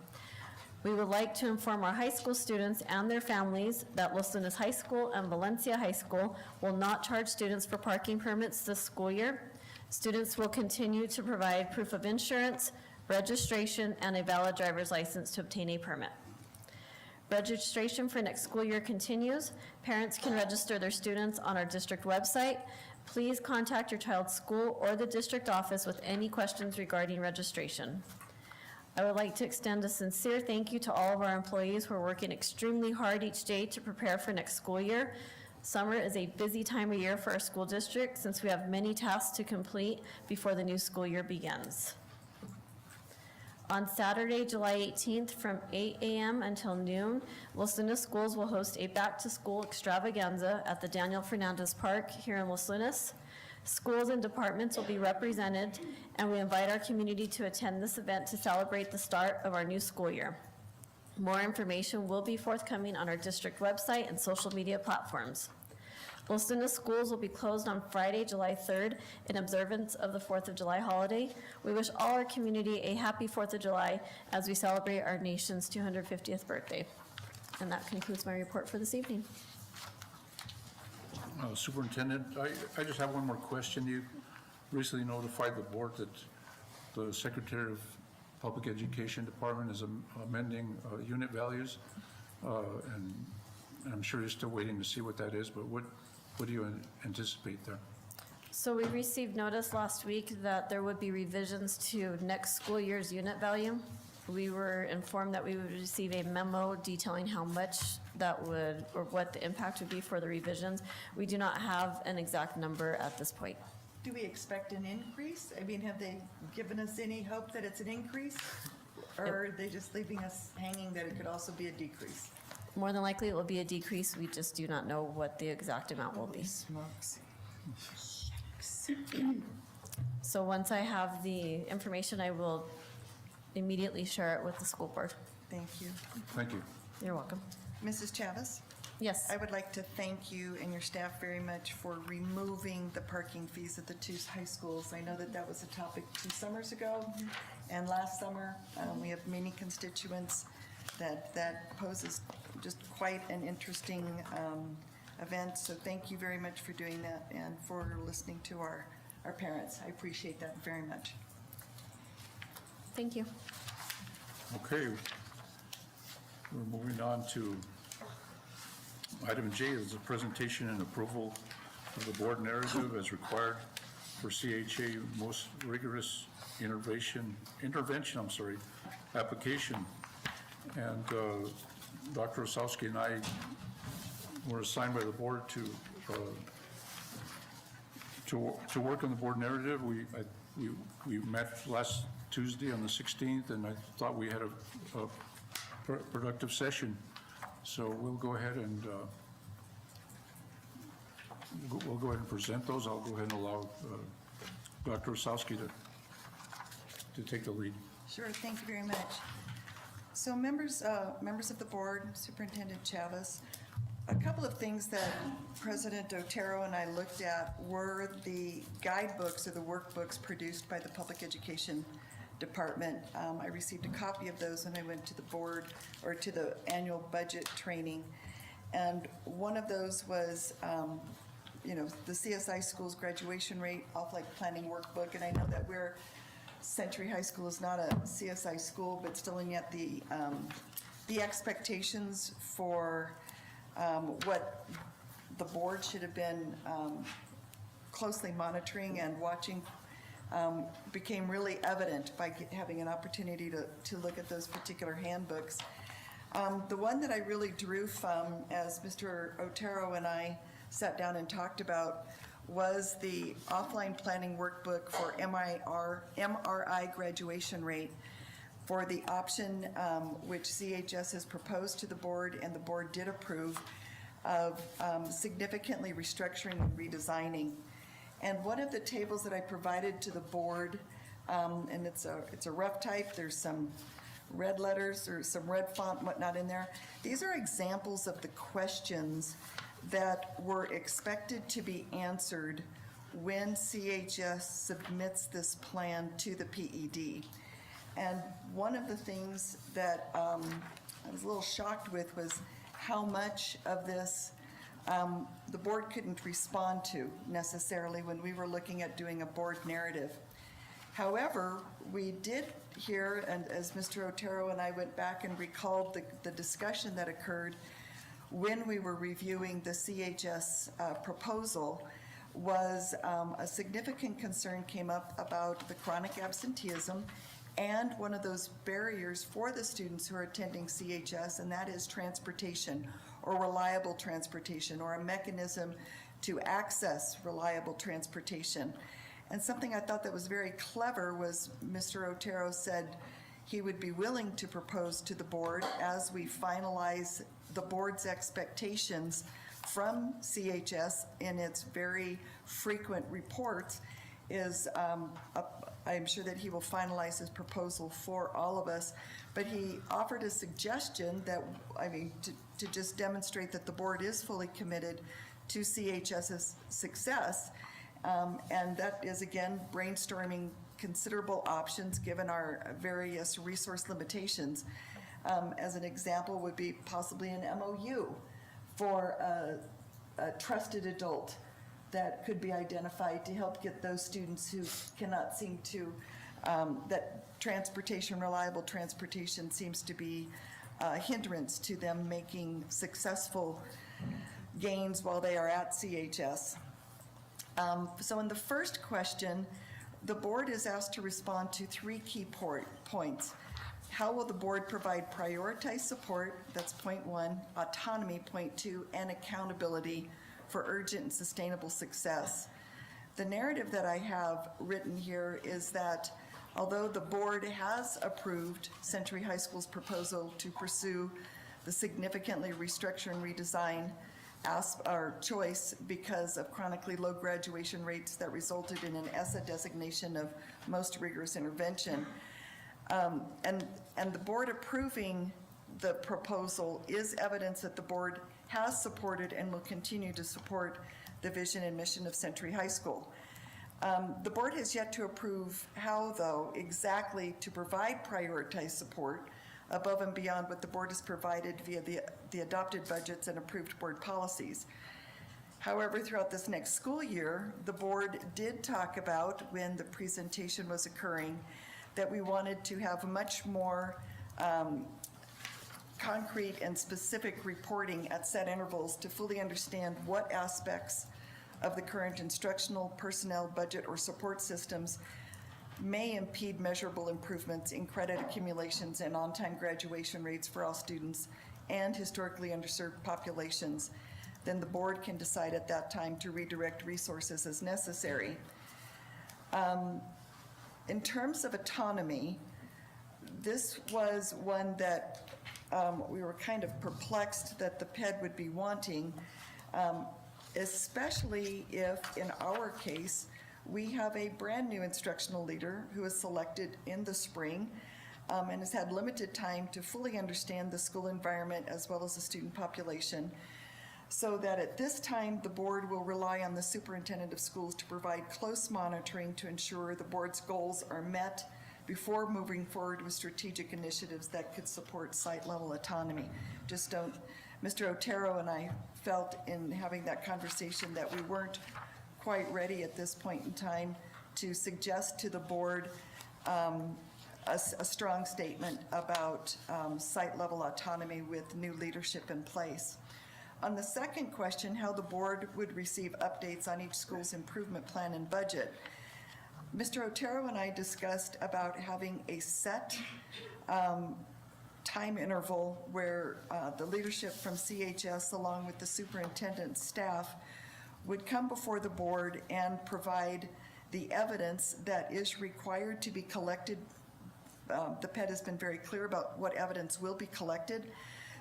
We would like to inform our high school students and their families that Los Lunas High School and Valencia High School will not charge students for parking permits this school year. Students will continue to provide proof of insurance, registration, and a valid driver's license to obtain a permit. Registration for next school year continues. Parents can register their students on our district website. Please contact your child's school or the district office with any questions regarding registration. I would like to extend a sincere thank you to all of our employees who are working extremely hard each day to prepare for next school year. Summer is a busy time of year for our school district since we have many tasks to complete before the new school year begins. On Saturday, July 18th, from 8 a.m. until noon, Los Lunas Schools will host a back-to-school extravaganza at the Daniel Fernandez Park here in Los Lunas. Schools and departments will be represented, and we invite our community to attend this event to celebrate the start of our new school year. More information will be forthcoming on our district website and social media platforms. Los Lunas schools will be closed on Friday, July 3rd, in observance of the 4th of July holiday. We wish all our community a happy 4th of July as we celebrate our nation's 250th birthday. And that concludes my report for this evening. Superintendent, I just have one more question. You recently notified the board that the Secretary of Public Education Department is amending unit values, and I'm sure you're still waiting to see what that is, but what do you anticipate there? So we received notice last week that there would be revisions to next school year's unit value. We were informed that we would receive a memo detailing how much that would, or what the impact would be for the revisions. We do not have an exact number at this point. Do we expect an increase? I mean, have they given us any hope that it's an increase? Or are they just leaving us hanging that it could also be a decrease? More than likely, it will be a decrease. We just do not know what the exact amount will be. Smokes. So once I have the information, I will immediately share it with the school board. Thank you. Thank you. You're welcome. Mrs. Chavez? Yes. I would like to thank you and your staff very much for removing the parking fees at the two high schools. I know that that was a topic 2 summers ago, and last summer. We have many constituents that poses just quite an interesting event. So thank you very much for doing that and for listening to our parents. I appreciate that very much. Thank you. Okay. We're moving on to item J, is a presentation and approval of the board narrative as required for CHA most rigorous intervention application. And Dr. Osowski and I were assigned by the board to work on the board narrative. We met last Tuesday on the 16th, and I thought we had a productive session. So we'll go ahead and present those. I'll go ahead and allow Dr. Osowski to take the lead. Sure, thank you very much. So members of the board, Superintendent Chavez, a couple of things that President Otero and I looked at were the guidebooks or the workbooks produced by the Public Education Department. I received a copy of those when I went to the board or to the annual budget training. And one of those was, the CSI Schools graduation rate off-like planning workbook. And I know that Century High School is not a CSI school, but still, and yet the expectations for what the board should have been closely monitoring and watching became really evident by having an opportunity to look at those particular handbooks. The one that I really drew from, as Mr. Otero and I sat down and talked about, was the offline planning workbook for MRI graduation rate for the option which CHS has proposed to the board and the board did approve of significantly restructuring and redesigning. And one of the tables that I provided to the board, and it's a rough type, there's some red letters or some red font and whatnot in there. These are examples of the questions that were expected to be answered when CHS submits this plan to the PED. And one of the things that I was a little shocked with was how much of this the board couldn't respond to necessarily when we were looking at doing a board narrative. However, we did hear, and as Mr. Otero and I went back and recalled the discussion that occurred when we were reviewing the CHS proposal, was a significant concern came up about the chronic absenteeism and one of those barriers for the students who are attending CHS, and that is transportation or reliable transportation or a mechanism to access reliable transportation. And something I thought that was very clever was Mr. Otero said he would be willing to propose to the board as we finalize the board's expectations from CHS in its very frequent reports is I'm sure that he will finalize his proposal for all of us, but he offered a suggestion that, I mean, to just demonstrate that the board is fully committed to CHS's success, and that is, again, brainstorming considerable options given our various resource limitations. As an example would be possibly an MOU for a trusted adult that could be identified to help get those students who cannot seem to, that transportation, reliable transportation seems to be a hindrance to them making successful gains while they are at CHS. So in the first question, the board is asked to respond to 3 key points. How will the board provide prioritized support, that's point 1, autonomy, point 2, and accountability for urgent and sustainable success? The narrative that I have written here is that although the board has approved Century High School's proposal to pursue the significantly restructure and redesign our choice because of chronically low graduation rates that resulted in an ESSA designation of most rigorous intervention, and the board approving the proposal is evidence that the board has supported and will continue to support the vision and mission of Century High School. The board has yet to approve how, though, exactly to provide prioritized support above and beyond what the board has provided via the adopted budgets and approved board policies. However, throughout this next school year, the board did talk about, when the presentation was occurring, that we wanted to have much more concrete and specific reporting at set intervals to fully understand what aspects of the current instructional, personnel, budget, or support systems may impede measurable improvements in credit accumulations and on-time graduation rates for all students and historically underserved populations. Then the board can decide at that time to redirect resources as necessary. In terms of autonomy, this was one that we were kind of perplexed that the PED would be wanting, especially if, in our case, we have a brand new instructional leader who was selected in the spring and has had limited time to fully understand the school environment as well as the student population, so that at this time the board will rely on the superintendent of schools to provide close monitoring to ensure the board's goals are met before moving forward with strategic initiatives that could support site-level autonomy. Just don't, Mr. Otero and I felt in having that conversation that we weren't quite ready at this point in time to suggest to the board a strong statement about site-level autonomy with new leadership in place. On the second question, how the board would receive updates on each school's improvement plan and budget, Mr. Otero and I discussed about having a set time interval where the leadership from CHS along with the superintendent's staff would come before the board and provide the evidence that is required to be collected. The PED has been very clear about what evidence will be collected,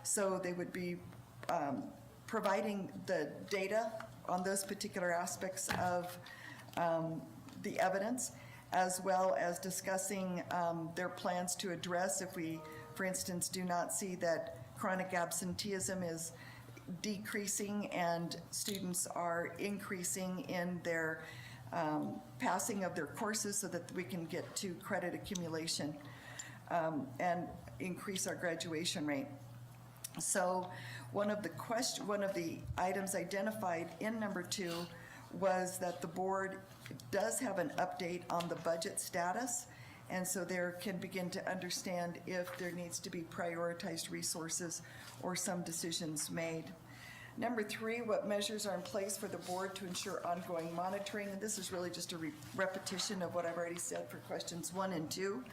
so they would be providing the data on those particular aspects of the evidence, as well as discussing their plans to address if we, for instance, do not see that chronic absenteeism is decreasing and students are increasing in their passing of their courses so that we can get to credit accumulation. and increase our graduation rate. So one of the items identified in number 2 was that the board does have an update on the budget status, and so there can begin to understand if there needs to be prioritized resources or some decisions made. Number 3, what measures are in place for the board to ensure ongoing monitoring? And this is really just a repetition of what I've already said for questions 1 and 2.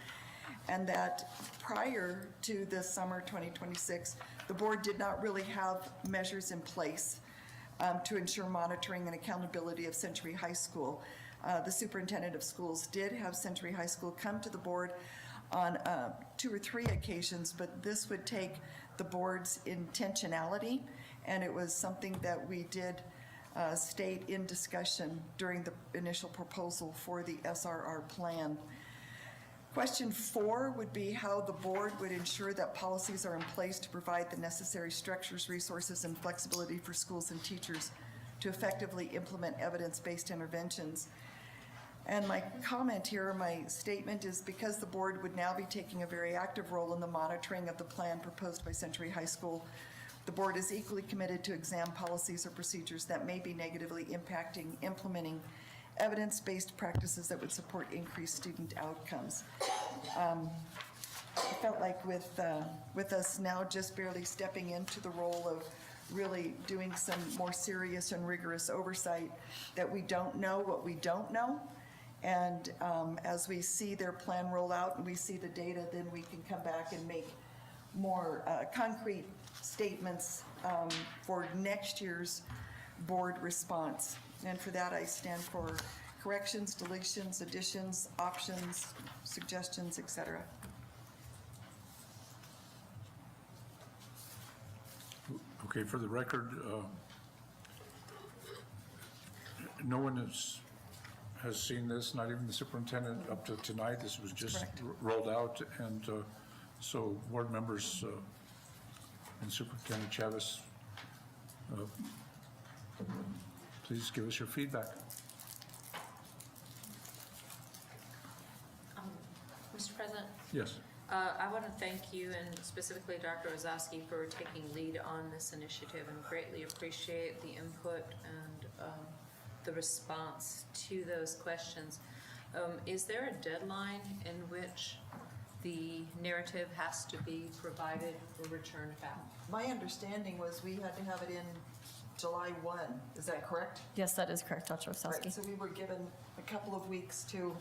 And that prior to this summer 2026, the board did not really have measures in place to ensure monitoring and accountability of Century High School. The superintendent of schools did have Century High School come to the board on 2 or 3 occasions, but this would take the board's intentionality, and it was something that we did state in discussion during the initial proposal for the SRR plan. Question 4 would be how the board would ensure that policies are in place to provide the necessary structures, resources, and flexibility for schools and teachers to effectively implement evidence-based interventions. And my comment here, my statement is because the board would now be taking a very active role in the monitoring of the plan proposed by Century High School, the board is equally committed to examine policies or procedures that may be negatively impacting implementing evidence-based practices that would support increased student outcomes. I felt like with us now just barely stepping into the role of really doing some more serious and rigorous oversight, that we don't know what we don't know. And as we see their plan roll out and we see the data, then we can come back and make more concrete statements for next year's board response. And for that, I stand for corrections, deletions, additions, options, suggestions, etc. Okay, for the record, no one has seen this, not even the superintendent up to tonight. This was just Correct. rolled out, and so board members and Superintendent Chavez, please give us your feedback. Mr. President, Yes. I want to thank you and specifically Dr. Ozowski for taking lead on this initiative and greatly appreciate the input and the response to those questions. Is there a deadline in which the narrative has to be provided or returned back? My understanding was we had to have it in July 1. Is that correct? Yes, that is correct, Dr. Osowski. Right, so we were given a couple of weeks to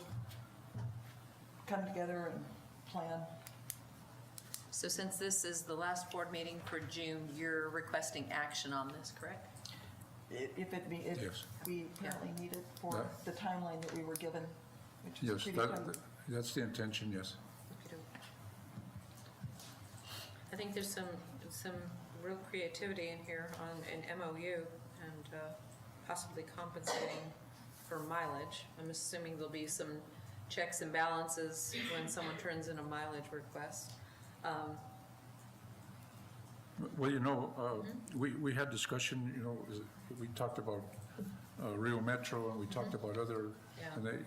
come together and plan. So since this is the last board meeting for June, you're requesting action on this, correct? If Yes. we apparently need it for That- the timeline that we were given, which is Yes, pretty that's the intention, yes. I think there's some real creativity in here on an MOU and possibly compensating for mileage. I'm assuming there'll be some checks and balances when someone turns in a mileage request. Well, we had discussion, we talked about Rio Metro and we talked about other, Yeah. and they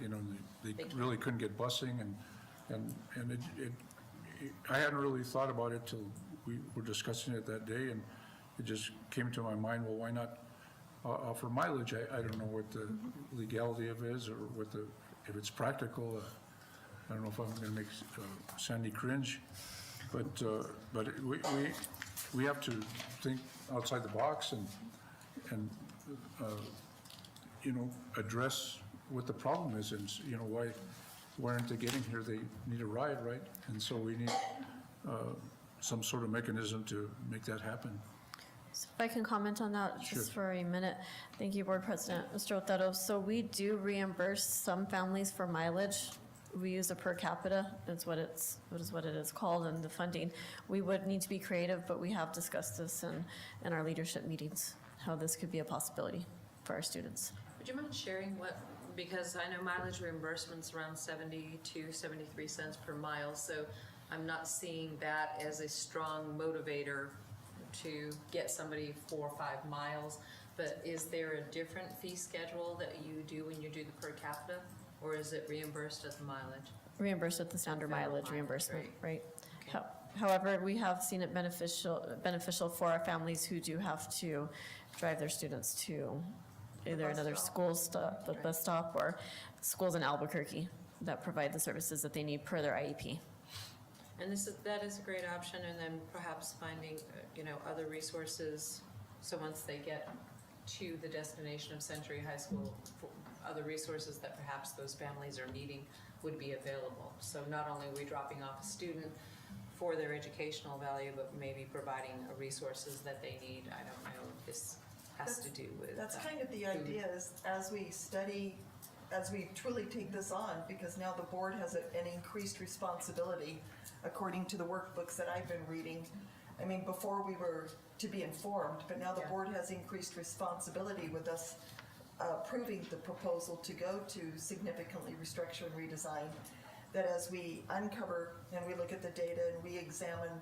They can't. really couldn't get busing and I hadn't really thought about it till we were discussing it that day, and it just came to my mind, well, why not offer mileage? I don't know what the legality of it is or if it's practical. I don't know if I'm gonna make Sandy cringe, but we have to think outside the box and address what the problem is, and why aren't they getting here? They need a ride, right? And so we need some sort of mechanism to make that happen. So if I can comment on that just for a minute. Thank you, Board President, Mr. Otero. So we do reimburse some families for mileage. We use a per capita, that's what it is called, and the funding. We would need to be creative, but we have discussed this in our leadership meetings, how this could be a possibility for our students. Would you mind sharing because I know mileage reimbursement's around 72, 73 cents per mile, so I'm not seeing that as a strong motivator to get somebody 4 or 5 miles. But is there a different fee schedule that you do when you do the per capita? or is it reimbursed at the mileage? Reimbursed at the standard Federal mileage mileage reimbursement, rate. right? Okay. However, we have seen it beneficial for our families who do have to drive their students to either bus another stop. school stop, the bus stop, or schools in Albuquerque that provide the services that they need per their IEP. And that is a great option, and then perhaps finding, other resources, so once they get to the destination of Century High School, other resources that perhaps those families are needing would be available. So not only are we dropping off a student for their educational value, but maybe providing resources that they need. I don't know if this has to do with. That's kind of the food. idea, is as we study, as we truly take this on, because now the board has an increased responsibility according to the workbooks that I've been reading. I mean, before we were to be informed, but now the Yeah. board has increased responsibility with us approving the proposal to go to significantly restructure and redesign. That as we uncover and we look at the data and we examine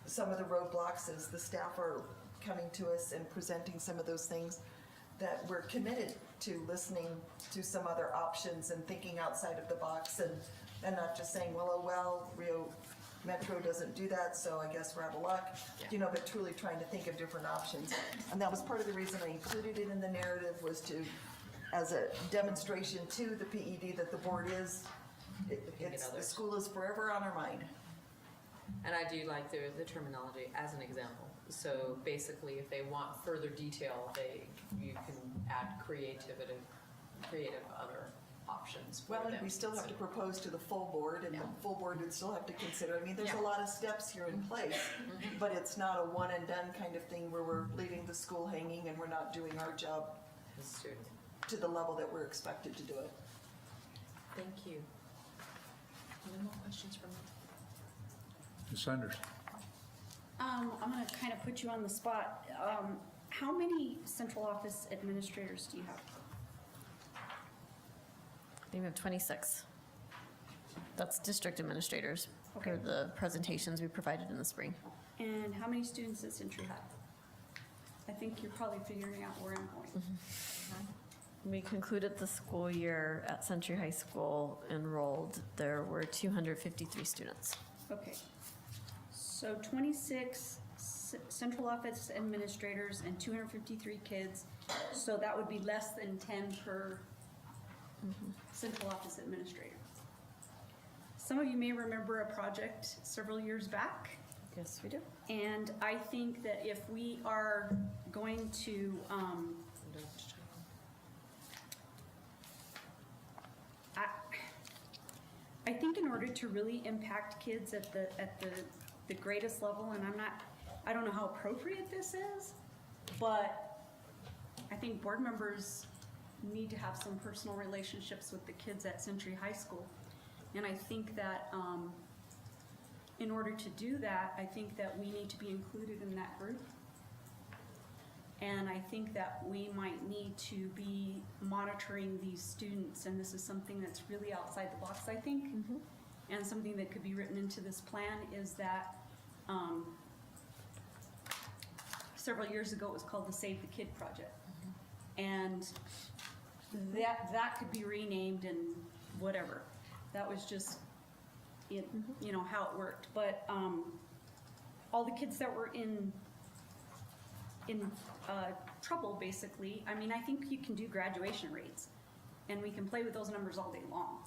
some of the roadblocks as the staff are coming to us and presenting some of those things, that we're committed to listening to some other options and thinking outside of the box, and not just saying, well, Rio Metro doesn't do that, so I guess we're out of luck, but truly trying to think of different options. And that was part of the reason I included it in the narrative, was to, as a demonstration to the PED that the board is, the others. school is forever on our mind. And I do like the terminology as an example. So basically, if they want further detail, you can add creative other options for Well, them. and we still have to propose to the full board, and the full board would still have to consider. I mean, there's Yeah. a lot of steps here in place, but it's not a one and done kind of thing where we're leaving the school hanging and we're not doing our job The student. to the level that we're expected to do it. Thank you. Any more questions from me? Ms. Sanders? I'm gonna kind of put you on the spot. How many central office administrators do you have? I think we have 26. That's district administrators for Okay. the presentations we provided in the spring. And how many students at Century High? I think you're probably figuring out where I'm going. We concluded the school year at Century High School enrolled. There were 253 students. Okay. So 26 central office administrators and 253 kids. So that would be less than 10 per central office administrator. Some of you may remember a project several years back. Yes, we do. And I think that if we are going to, I think in order to really impact kids at the greatest level, and I don't know how appropriate this is, but I think board members need to have some personal relationships with the kids at Century High School. And I think that, in order to do that, I think that we need to be included in that group. And I think that we might need to be monitoring these students, and this is something that's really outside the box, I think. And something that could be written into this plan is that, several years ago, it was called the Save the Kid Project. And that could be renamed and whatever. That was just, how it worked. But all the kids that were in trouble, basically, I mean, I think you can do graduation rates, and we can play with those numbers all day long.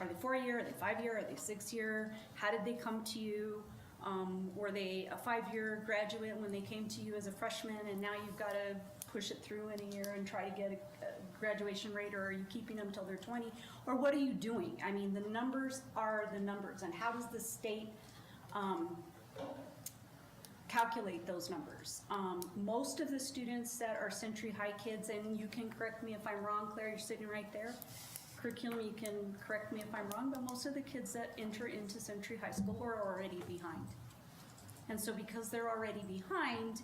Are they 4-year? Are they 5-year? Are they 6-year? How did they come to you? Were they a 5-year graduate when they came to you as a freshman, and now you've got to push it through in a year and try to get a graduation rate, or are you keeping them till they're 20? Or what are you doing? I mean, the numbers are the numbers, and how does the state calculate those numbers? Most of the students that are Century High kids, and you can correct me if I'm wrong, Claire, you're sitting right there. Curriculum, you can correct me if I'm wrong, but most of the kids that enter into Century High School are already behind. And so because they're already behind,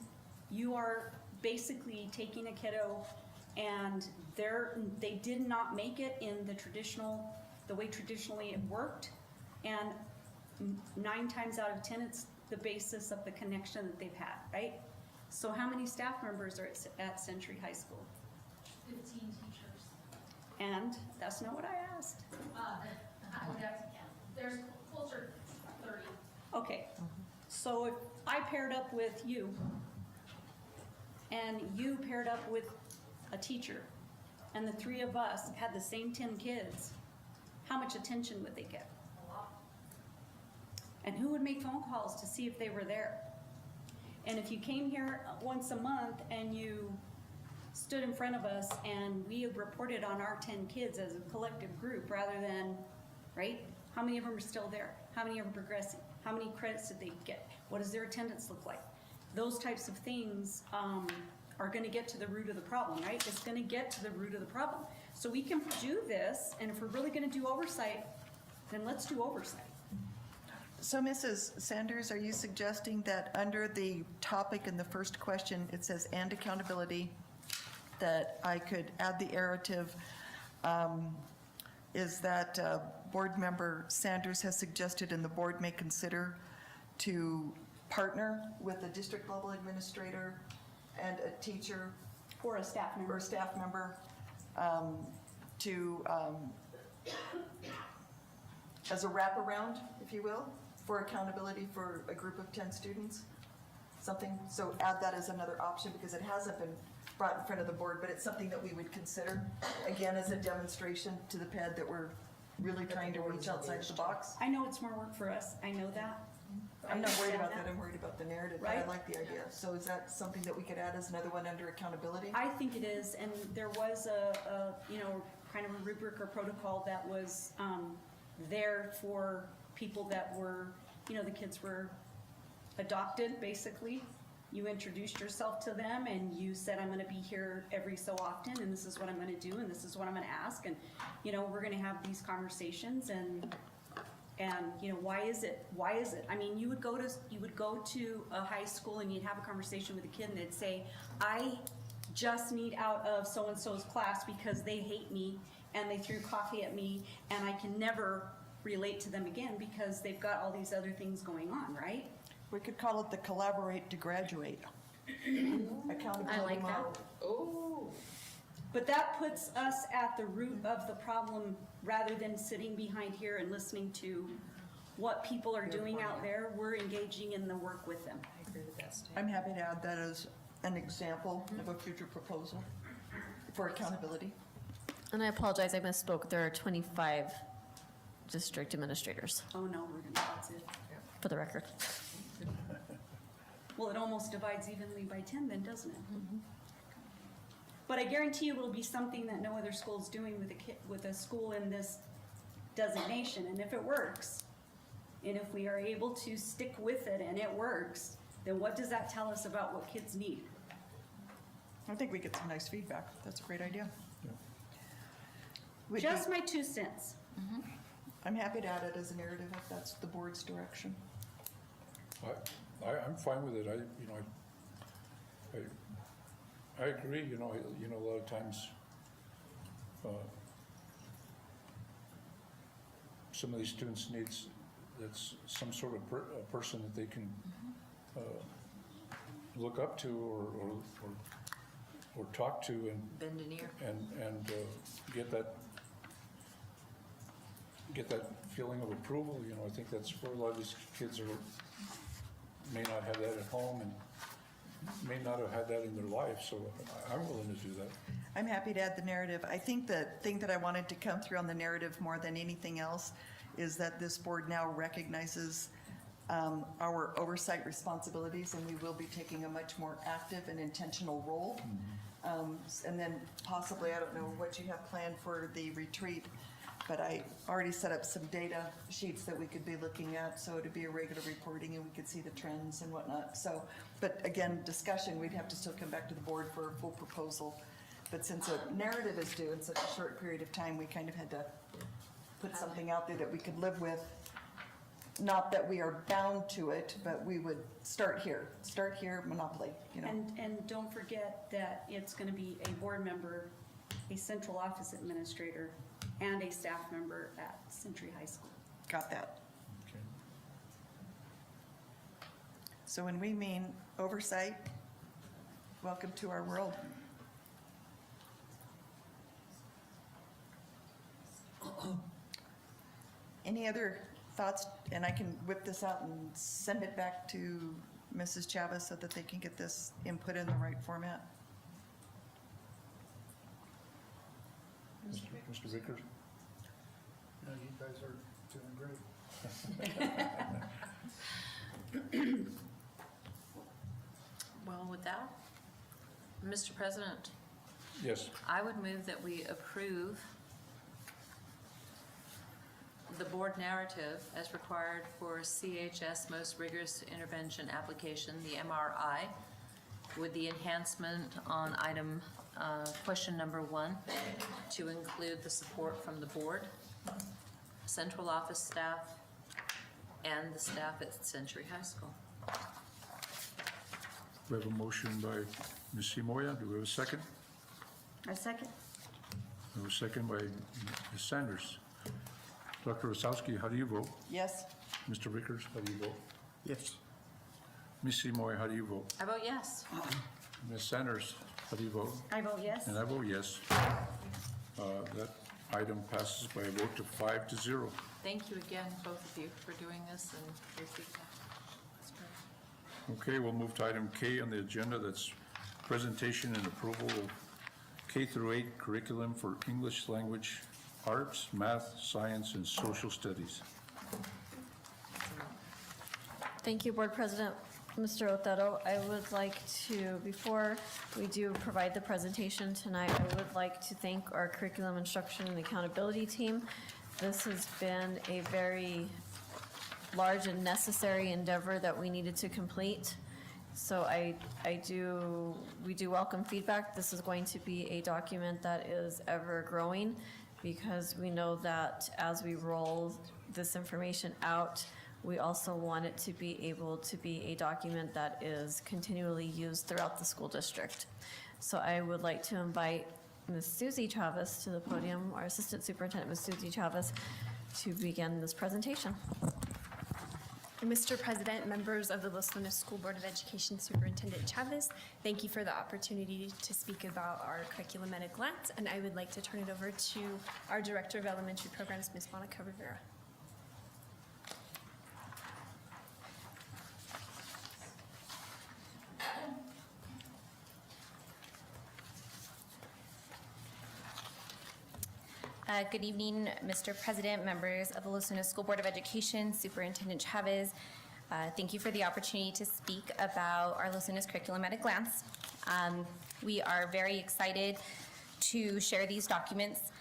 you are basically taking a kiddo and they did not make it in the way traditionally it worked. And 9 times out of 10, it's the basis of the connection that they've had, right? So how many staff members are at Century High School? 15 teachers. And that's not what I asked. I would have to count. There's closer to 30. Okay, so if I paired up with you, and you paired up with a teacher, and the three of us had the same 10 kids, how much attention would they get? A lot. And who would make phone calls to see if they were there? And if you came here once a month and you stood in front of us and we reported on our 10 kids as a collective group rather than, right? How many of them are still there? How many are progressing? How many credits did they get? What does their attendance look like? Those types of things are gonna get to the root of the problem, right? It's gonna get to the root of the problem. So we can do this, and if we're really gonna do oversight, then let's do oversight. So Mrs. Sanders, are you suggesting that under the topic in the first question, it says "and accountability," that I could add the errative, is that Board Member Sanders has suggested and the board may consider to partner with a district level administrator and a teacher Or a staff member. or a staff member to, as a wraparound, if you will, for accountability for a group of 10 students? Something, so add that as another option because it hasn't been brought in front of the board, but it's something that we would consider, again, as a demonstration to the PED that we're really trying to reach outside the box. I know it's more work for us, I know that. I'm not worried about understand that, I'm worried about the narrative, but I Right. like the idea. So is that something that we could add as another one under accountability? I think it is, and there was a, you know, kind of a rubric or protocol that was there for people that were, you know, the kids were adopted, basically. You introduced yourself to them and you said, I'm gonna be here every so often, and this is what I'm gonna do, and this is what I'm gonna ask, and, you know, we're gonna have these conversations, and, you know, why is it? Why is it? I mean, you would go to a high school and you'd have a conversation with a kid and they'd say, I just need out of so-and-so's class because they hate me and they threw coffee at me and I can never relate to them again because they've got all these other things going on, right? We could call it the collaborate to graduate. Accountability I like that. model. But that puts us at the root of the problem rather than sitting behind here and listening to what people are doing out there. We're engaging in the work with them. I agree with that, Steve. I'm happy to add that as an example of a future proposal for accountability. And I apologize, I misspoke. There are 25 district administrators, Oh, no, that's it. for the record. Well, it almost divides evenly by 10 then, doesn't it? But I guarantee you it'll be something that no other school's doing with a school in this designation. And if it works, and if we are able to stick with it and it works, then what does that tell us about what kids need? I think we get some nice feedback. That's a great idea. Would be- Just my 2 cents. I'm happy to add it as a narrative if that's the board's direction. I'm fine with it. I agree, a lot of times, some of these students needs, that's some sort of a person that they can, look up to or talk to and Bend an ear. and get that feeling of approval. I think that's where a lot of these kids may not have that at home and may not have had that in their life, so I'm willing to do that. I'm happy to add the narrative. I think the thing that I wanted to come through on the narrative more than anything else is that this board now recognizes our oversight responsibilities, and we will be taking a much more active and intentional role. And then possibly, I don't know what you have planned for the retreat, but I already set up some data sheets that we could be looking at, so it'd be a regular reporting and we could see the trends and whatnot. So, but again, discussion, we'd have to still come back to the board for a full proposal. But since a narrative is due in such a short period of time, we kind of had to put something out there that we could live with. Not that we are bound to it, but we would start here, monopoly, And don't forget that it's gonna be a board member, a central office administrator, and a staff member at Century High School. Got that. Okay. So when we mean oversight, welcome to our world. Any other thoughts? And I can whip this out and send it back to Mrs. Chavez so that they can get this input in the right format. Mr. Vickers? No, you guys are doing great. Well, with that, Mr. President, Yes. I would move that we approve the board narrative as required for CHS Most Rigorous Intervention Application, the MRI, with the enhancement on item, question number 1, to include the support from the board, central office staff, and the staff at Century High School. We have a motion by Ms. Simoia. Do we have a second? A second. We have a second by Ms. Sanders. Dr. Osowski, how do you vote? Yes? Mr. Vickers, how do you vote? Yes. Ms. Simoia, how do you vote? I vote yes. Ms. Sanders, how do you vote? I vote yes. And I vote yes. That item passes by a vote of 5-0. Thank you again, both of you, for doing this and your feedback. That's great. Okay, we'll move to item K on the agenda. That's presentation and approval of K through 8 curriculum for English language, arts, math, science, and social studies. Thank you, Board President. Mr. Otero, I would like to, before we do provide the presentation tonight, I would like to thank our curriculum instruction and accountability team. This has been a very large and necessary endeavor that we needed to complete. So we do welcome feedback. This is going to be a document that is ever growing, because we know that as we roll this information out, we also want it to be able to be a document that is continually used throughout the school district. So I would like to invite Ms. Susie Chavez to the podium, our Assistant Superintendent, Ms. Susie Chavez, to begin this presentation. Mr. President, members of the Los Lunas School Board of Education, Superintendent Chavez, thank you for the opportunity to speak about our curriculum at a glance, and I would like to turn it over to our Director of Elementary Programs, Ms. Monica Rivera. Good evening, Mr. President, members of the Los Lunas School Board of Education, Superintendent Chavez. Thank you for the opportunity to speak about our Los Lunas curriculum at a glance. We are very excited to share these documents.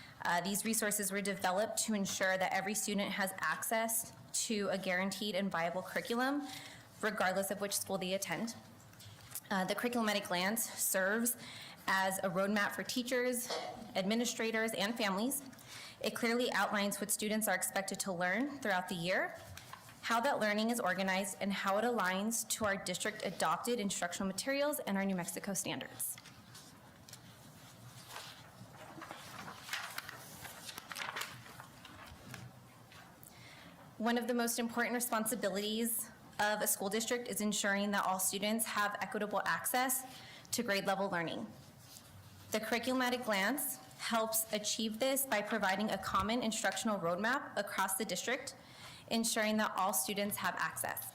These resources were developed to ensure that every student has access to a guaranteed and viable curriculum, regardless of which school they attend. The curriculum at a glance serves as a roadmap for teachers, administrators, and families. It clearly outlines what students are expected to learn throughout the year, how that learning is organized, and how it aligns to our district-adopted instructional materials and our New Mexico standards. One of the most important responsibilities of a school district is ensuring that all students have equitable access to grade-level learning. The curriculum at a glance helps achieve this by providing a common instructional roadmap across the district, ensuring that all students have access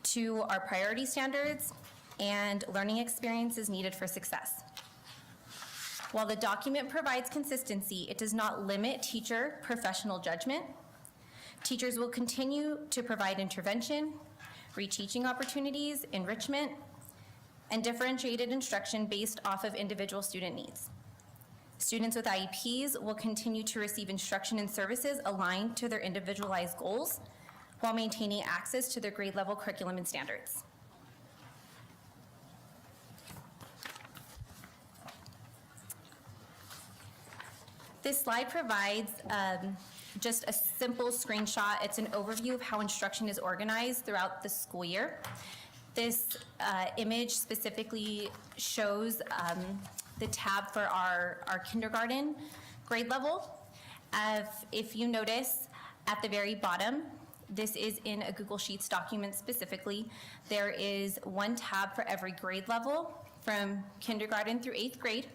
to our priority standards and learning experiences needed for success. While the document provides consistency, it does not limit teacher professional judgment. Teachers will continue to provide intervention, reteaching opportunities, enrichment, and differentiated instruction based off of individual student needs. Students with IEPs will continue to receive instruction and services aligned to their individualized goals while maintaining access to their grade level curriculum and standards. This slide provides just a simple screenshot. It's an overview of how instruction is organized throughout the school year. This image specifically shows the tab for our kindergarten grade level. If you notice at the very bottom, this is in a Google Sheets document specifically. There is one tab for every grade level from kindergarten through 8th grade.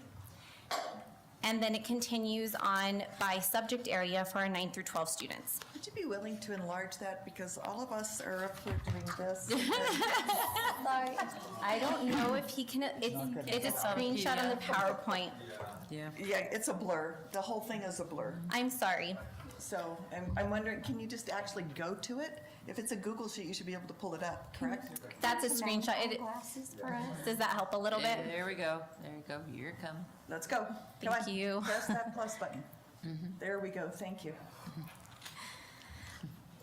And then it continues on by subject area for our 9 through 12 students. Would you be willing to enlarge that? Because all of us are up here doing this. Sorry. I don't know if he can, it's a screenshot on the PowerPoint. Yeah. Yeah, it's a blur. The whole thing is a blur. I'm sorry. So I'm wondering, can you just actually go to it? If it's a Google sheet, you should be able to pull it up, correct? That's a screenshot. Glasses for us. Does that help a little bit? There we go. There you go. Here it comes. Let's go. Come Thank on. you. Press that plus button. There we go. Thank you.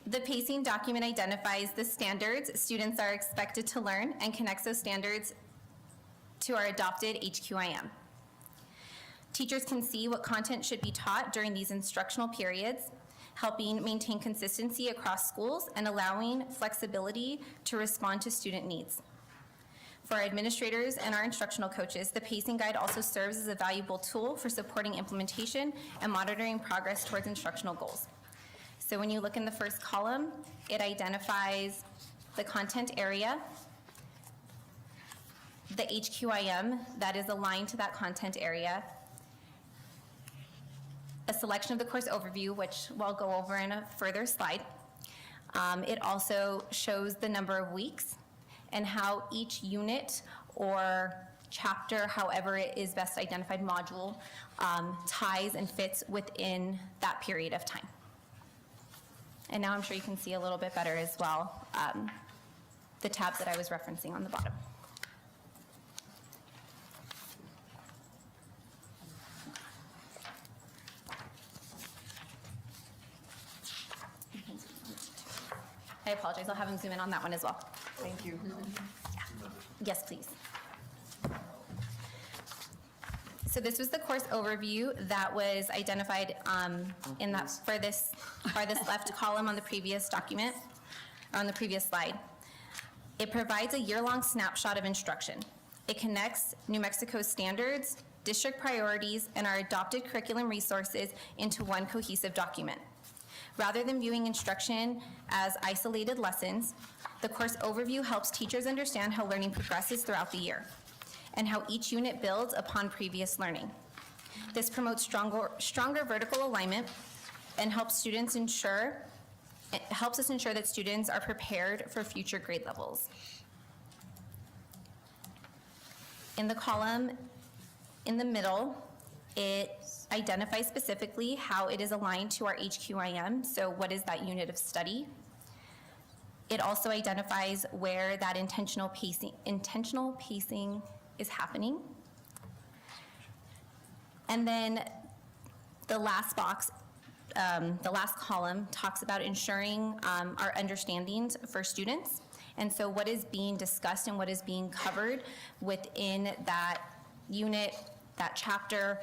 The pacing document identifies the standards students are expected to learn and connects those standards to our adopted HQIM. Teachers can see what content should be taught during these instructional periods, helping maintain consistency across schools and allowing flexibility to respond to student needs. For our administrators and our instructional coaches, the pacing guide also serves as a valuable tool for supporting implementation and monitoring progress towards instructional goals. So when you look in the first column, it identifies the content area, the HQIM that is aligned to that content area, a selection of the course overview, which we'll go over in a further slide. It also shows the number of weeks and how each unit or chapter, however it is best identified, module, ties and fits within that period of time. And now I'm sure you can see a little bit better as well, the tabs that I was referencing on the bottom. I apologize, I'll have him zoom in on that one as well. Thank you. Yes, please. So this was the course overview that was identified in that for this left column on the previous document, or on the previous slide. It provides a year-long snapshot of instruction. It connects New Mexico's standards, district priorities, and our adopted curriculum resources into one cohesive document. Rather than viewing instruction as isolated lessons, the course overview helps teachers understand how learning progresses throughout the year and how each unit builds upon previous learning. This promotes stronger vertical alignment and helps us ensure that students are prepared for future grade levels. In the column in the middle, it identifies specifically how it is aligned to our HQIM, so what is that unit of study. It also identifies where that intentional pacing is happening. And then the last box, the last column talks about ensuring our understandings for students. And so what is being discussed and what is being covered within that unit, that chapter,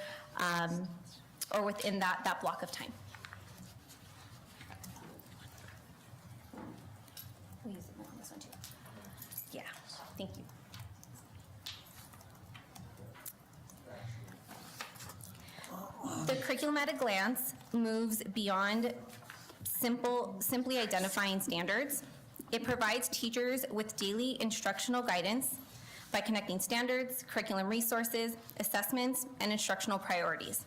or within that block of time. We'll use it on this one too. Yeah, thank you. The curriculum at a glance moves beyond simply identifying standards. It provides teachers with daily instructional guidance by connecting standards, curriculum resources, assessments, and instructional priorities.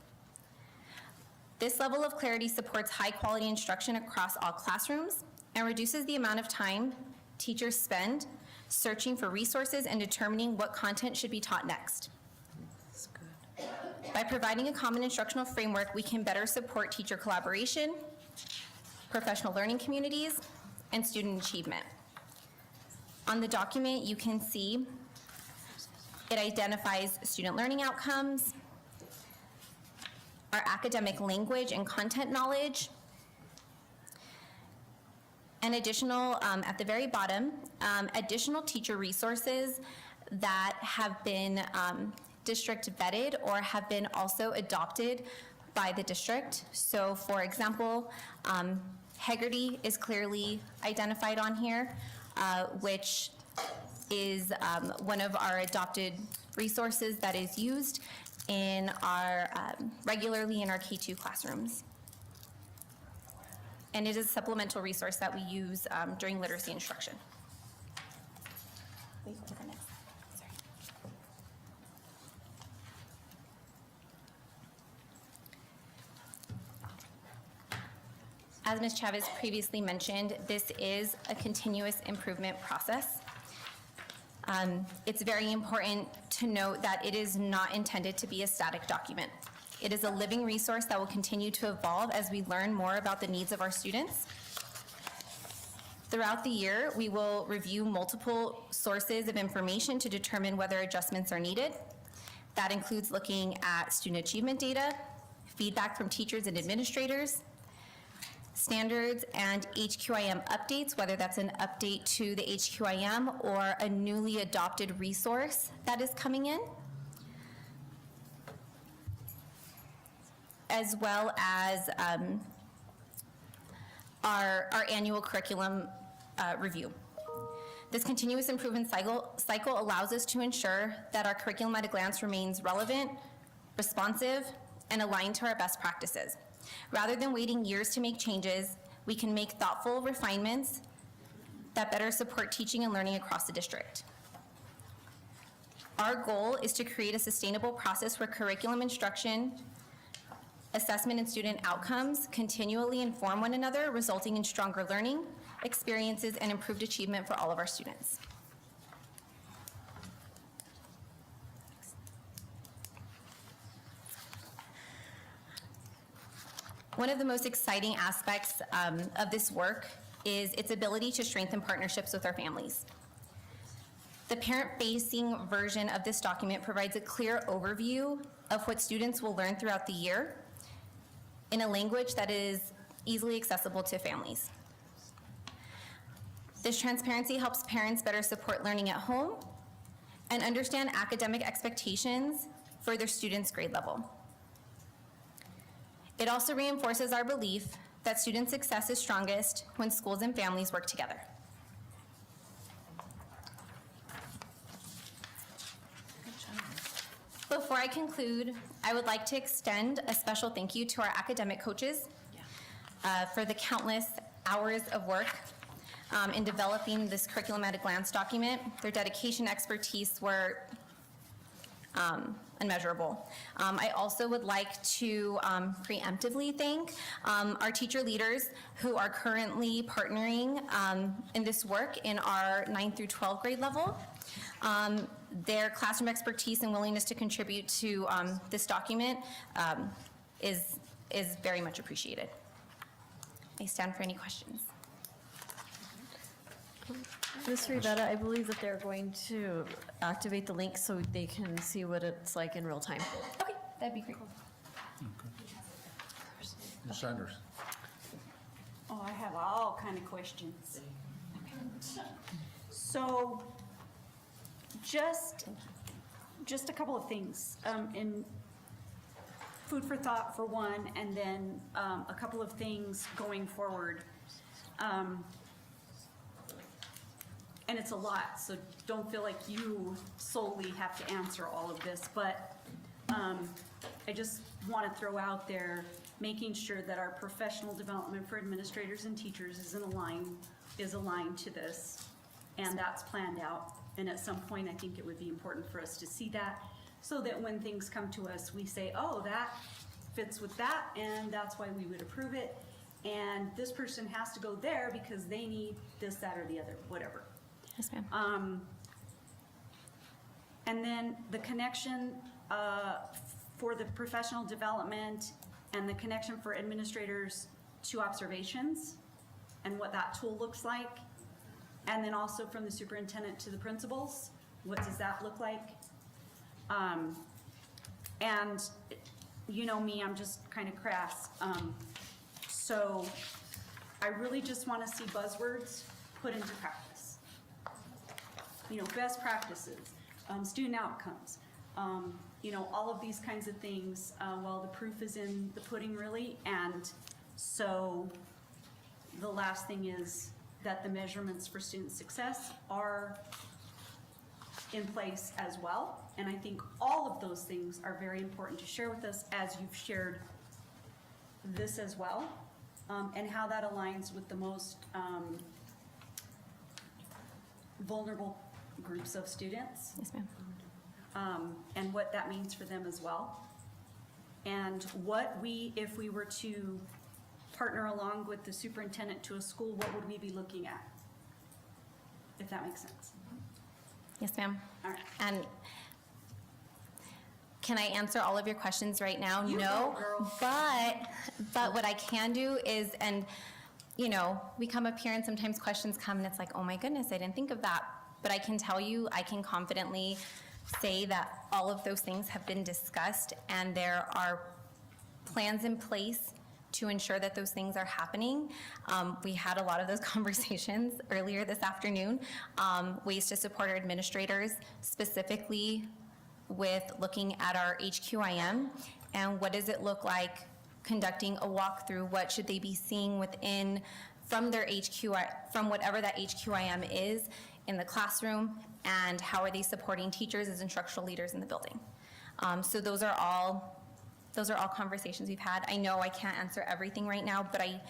This level of clarity supports high-quality instruction across all classrooms and reduces the amount of time teachers spend searching for resources and determining what content should be taught next. That's good. By providing a common instructional framework, we can better support teacher collaboration, professional learning communities, and student achievement. On the document, you can see it identifies student learning outcomes, our academic language and content knowledge, and additional, at the very bottom, additional teacher resources that have been district vetted or have been also adopted by the district. So for example, Hegarty is clearly identified on here, which is one of our adopted resources that is used in our regularly in our K2 classrooms. And it is a supplemental resource that we use during literacy instruction. Please go to the next. Sorry. As Ms. Chavez previously mentioned, this is a continuous improvement process. It's very important to note that it is not intended to be a static document. It is a living resource that will continue to evolve as we learn more about the needs of our students. Throughout the year, we will review multiple sources of information to determine whether adjustments are needed. That includes looking at student achievement data, feedback from teachers and administrators, standards and HQIM updates, whether that's an update to the HQIM or a newly adopted resource that is coming in, as well as our annual curriculum review. This continuous improvement cycle allows us to ensure that our curriculum at a glance remains relevant, responsive, and aligned to our best practices. Rather than waiting years to make changes, we can make thoughtful refinements that better support teaching and learning across the district. Our goal is to create a sustainable process where curriculum instruction, assessment, and student outcomes continually inform one another, resulting in stronger learning experiences and improved achievement for all of our students. One of the most exciting aspects of this work is its ability to strengthen partnerships with our families. The parent-facing version of this document provides a clear overview of what students will learn throughout the year in a language that is easily accessible to families. This transparency helps parents better support learning at home and understand academic expectations for their students' grade level. It also reinforces our belief that student success is strongest when schools and families work together. Before I conclude, I would like to extend a special thank you to our academic coaches for the countless hours of work in developing this curriculum at a glance document. Their dedication, expertise were unmeasurable. I also would like to preemptively thank our teacher leaders who are currently partnering in this work in our 9 through 12 grade level. Their classroom expertise and willingness to contribute to this document is very much appreciated. I stand for any questions. Ms. Rivetta, I believe that they're going to activate the link so they can see what it's like in real time. Okay, that'd be great. Ms. Sanders. Oh, I have all kind of questions. So, just a couple of things. In food for thought for one, and then a couple of things going forward. And it's a lot, so don't feel like you solely have to answer all of this, but I just want to throw out there, making sure that our professional development for administrators and teachers is aligned to this, and that's planned out. And at some point, I think it would be important for us to see that, so that when things come to us, we say, oh, that fits with that, and that's why we would approve it, and this person has to go there because they need this, that, or the other, whatever. Yes, ma'am. And then the connection for the professional development and the connection for administrators to observations and what that tool looks like. And then also from the superintendent to the principals, what does that look like? And you know me, I'm just kind of crass. So I really just want to see buzzwords put into practice. You know, best practices, student outcomes, you know, all of these kinds of things. Well, the proof is in the pudding, really. And so the last thing is that the measurements for student success are in place as well. And I think all of those things are very important to share with us, as you've shared this as well, and how that aligns with the most vulnerable groups of students. Yes, ma'am. And what that means for them as well. And what we, if we were to partner along with the superintendent to a school, what would we be looking at? If that makes sense. Yes, ma'am. All right. And can I answer all of your questions right now? You No. go, girl. But what I can do is, and you know, we come up here and sometimes questions come and it's like, oh my goodness, I didn't think of that. But I can tell you, I can confidently say that all of those things have been discussed and there are plans in place to ensure that those things are happening. We had a lot of those conversations earlier this afternoon. Ways to support our administrators, specifically with looking at our HQIM and what does it look like conducting a walkthrough, what should they be seeing within, from their from whatever that HQIM is in the classroom, and how are they supporting teachers as instructional leaders in the building. So those are all conversations we've had. I know I can't answer everything right now, but I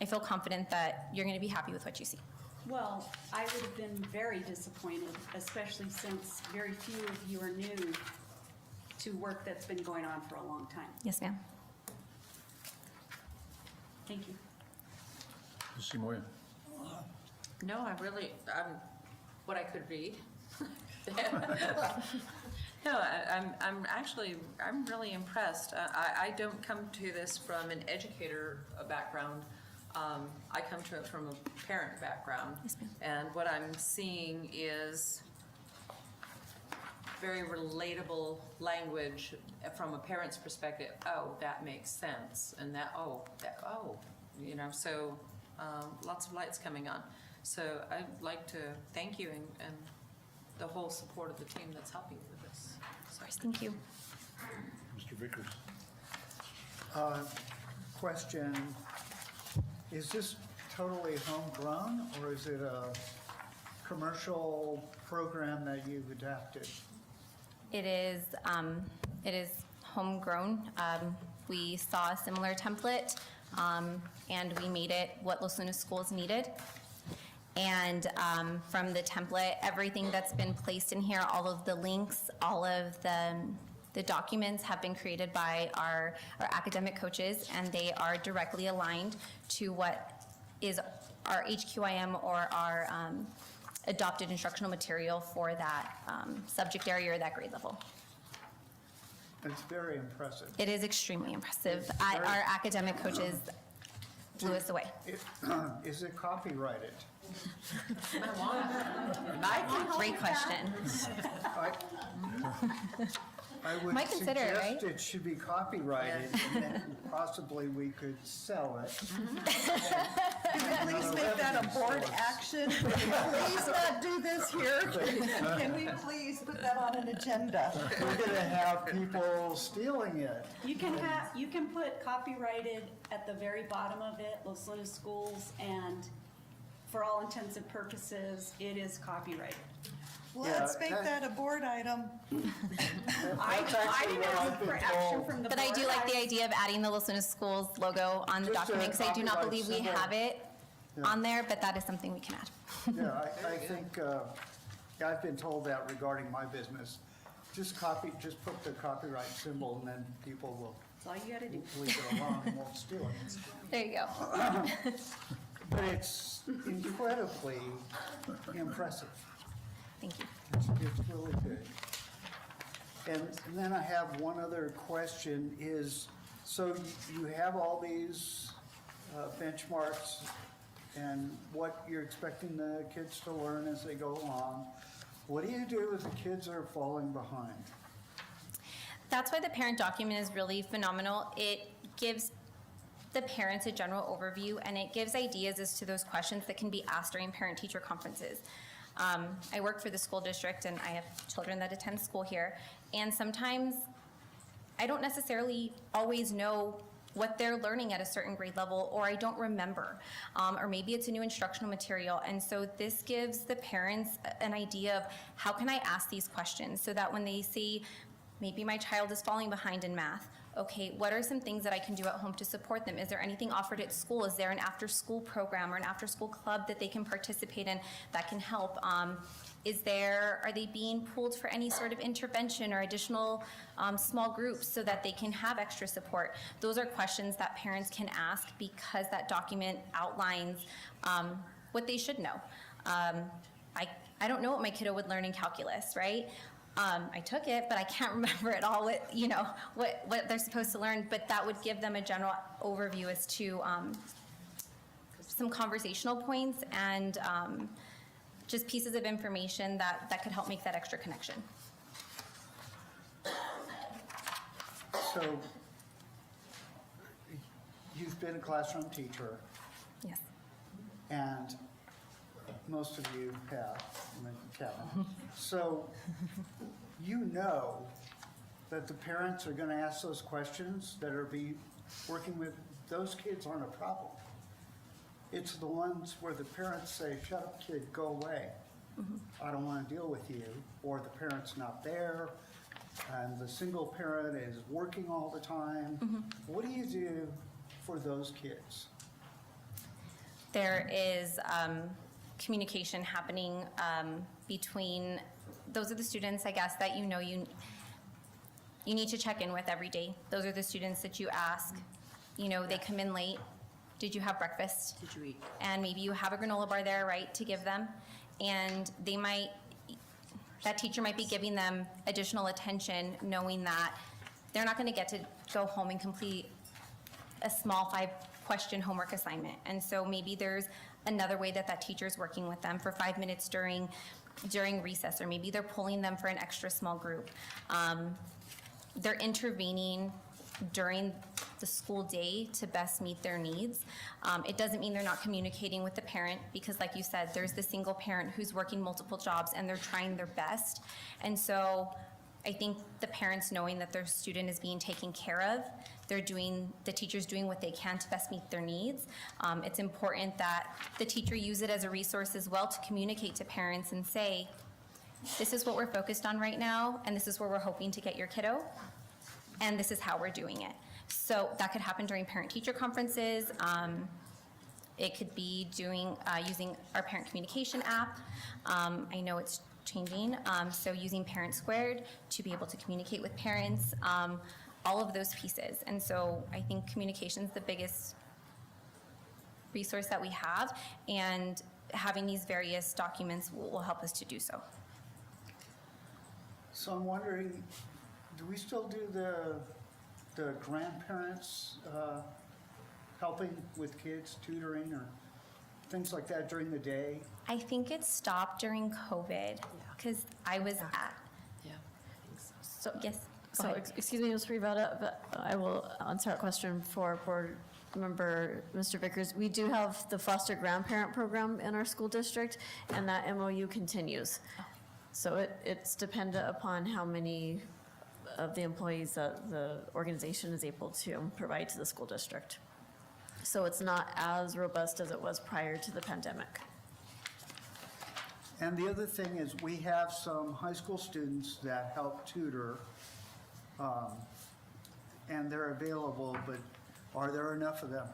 feel confident that you're gonna be happy with what you see. Well, I would have been very disappointed, especially since very few of you are new to work that's been going on for a long time. Yes, ma'am. Thank you. Mrs. Moya? No, I'm what I could read. No, I'm really impressed. I don't come to this from an educator background. I come to it from a parent background. Yes, ma'am. And what I'm seeing is very relatable language from a parent's perspective. Oh, that makes sense. And you know, so lots of lights coming on. So I'd like to thank you and the whole support of the team that's helping you with this. Of course, thank you. Mr. Vickers? Question, is this totally homegrown, or is it a commercial program that you've adapted? It is homegrown. We saw a similar template, and we made it what Los Lunas schools needed. And from the template, everything that's been placed in here, all of the links, all of the documents have been created by our academic coaches, and they are directly aligned to what is our HQIM or our adopted instructional material for that subject area or that grade level. It's very impressive. It is extremely impressive. Our academic coaches blew us away. Is it copyrighted? Great question. I would Might consider it, right? suggest it should be copyrighted, and then possibly we could sell it. Can we please make that a board action? Please not do this here. Can we please put that on an agenda? We're gonna have people stealing it. You can put copyrighted at the very bottom of it, Los Lunas Schools, and for all intents and purposes, it is copyrighted. Let's make that- that a board item. I didn't ask for action from the board. But I do like the idea of adding the Los Lunas Schools logo on the Just a document, because I do not copyright believe we symbol. have it Yeah. on there, but that is something we can add. Yeah, I think, I've been told that regarding my business. Just put the copyright symbol, and then people will That's all you gotta do. leave it alone and won't steal it. There you go. But it's incredibly impressive. Thank you. It's really good. And then I have one other question is, so you have all these benchmarks and what you're expecting the kids to learn as they go along. What do you do if the kids are falling behind? That's why the parent document is really phenomenal. It gives the parents a general overview, and it gives ideas as to those questions that can be asked during parent-teacher conferences. I work for the school district, and I have children that attend school here, and sometimes I don't necessarily always know what they're learning at a certain grade level, or I don't remember, or maybe it's a new instructional material. And so this gives the parents an idea of how can I ask these questions so that when they see maybe my child is falling behind in math, okay, what are some things that I can do at home to support them? Is there anything offered at school? Is there an after-school program or an after-school club that they can participate in that can help? Are they being pooled for any sort of intervention or additional small groups so that they can have extra support? Those are questions that parents can ask because that document outlines what they should know. I don't know what my kiddo would learn in calculus, right? I took it, but I can't remember it all, what they're supposed to learn, but that would give them a general overview as to some conversational points and just pieces of information that could help make that extra connection. So, you've been a classroom teacher, Yes. and most of you have, I mean, Kevin. So, you know that the parents are gonna ask those questions that are working with, those kids aren't a problem. It's the ones where the parents say, shut up, kid, go away. I don't want to deal with you. Or the parent's not there, and the single parent is working all the time. What do you do for those kids? There is communication happening between, those are the students, I guess, that you need to check in with every day. Those are the students that you ask, they come in late. Did you have breakfast? Did you eat? And maybe you have a granola bar there, right, to give them. And that teacher might be giving them additional attention, knowing that they're not going to get to go home and complete a small 5-question homework assignment. And so maybe there's another way that teacher's working with them for 5 minutes during recess, or maybe they're pulling them for an extra small group. They're intervening during the school day to best meet their needs. It doesn't mean they're not communicating with the parent, because like you said, there's the single parent who's working multiple jobs and they're trying their best. And so I think the parents knowing that their student is being taken care of, the teacher's doing what they can to best meet their needs. It's important that the teacher use it as a resource as well to communicate to parents and say, this is what we're focused on right now, and this is where we're hoping to get your kiddo, and this is how we're doing it. So that could happen during parent-teacher conferences. It could be using our parent communication app. I know it's changing, so using Parent Squared to be able to communicate with parents, all of those pieces. And so I think communication is the biggest resource that we have, and having these various documents will help us to do so. So I'm wondering, do we still do the grandparents helping with kids, tutoring, or things like that during the day? I think it stopped during COVID, because I was at, Yeah. So, yes. So, excuse me, Ms. Rivera, but I will answer that question for Board Member Mr. Vickers. We do have the foster grandparent program in our school district, and that MOU continues. So it's dependent upon how many of the employees that the organization is able to provide to the school district. So it's not as robust as it was prior to the pandemic. And the other thing is, we have some high school students that help tutor, and they're available, but are there enough of them?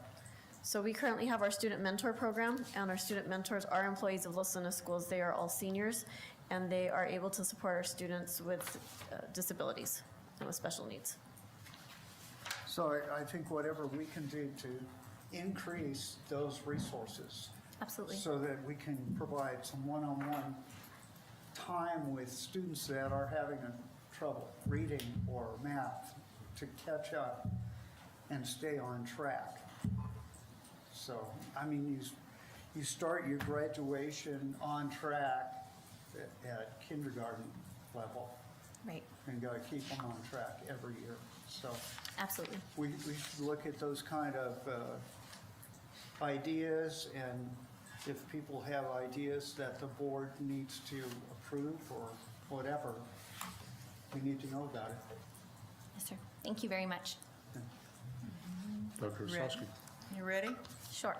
So we currently have our student mentor program, and our student mentors are employees of Los Lunas Schools. They are all seniors, and they are able to support our students with disabilities and with special needs. So I think whatever we can do to increase those resources. Absolutely. So that we can provide some one-on-one time with students that are having trouble reading or math to catch up and stay on track. So, I mean, you start your graduation on track at kindergarten level, Right, and you gotta keep them on track every year. So absolutely. we should look at those kind of ideas, and if people have ideas that the board needs to approve or whatever, we need to know about it. Yes, sir. Thank you very much. Dr. Osowski. You ready? Sure.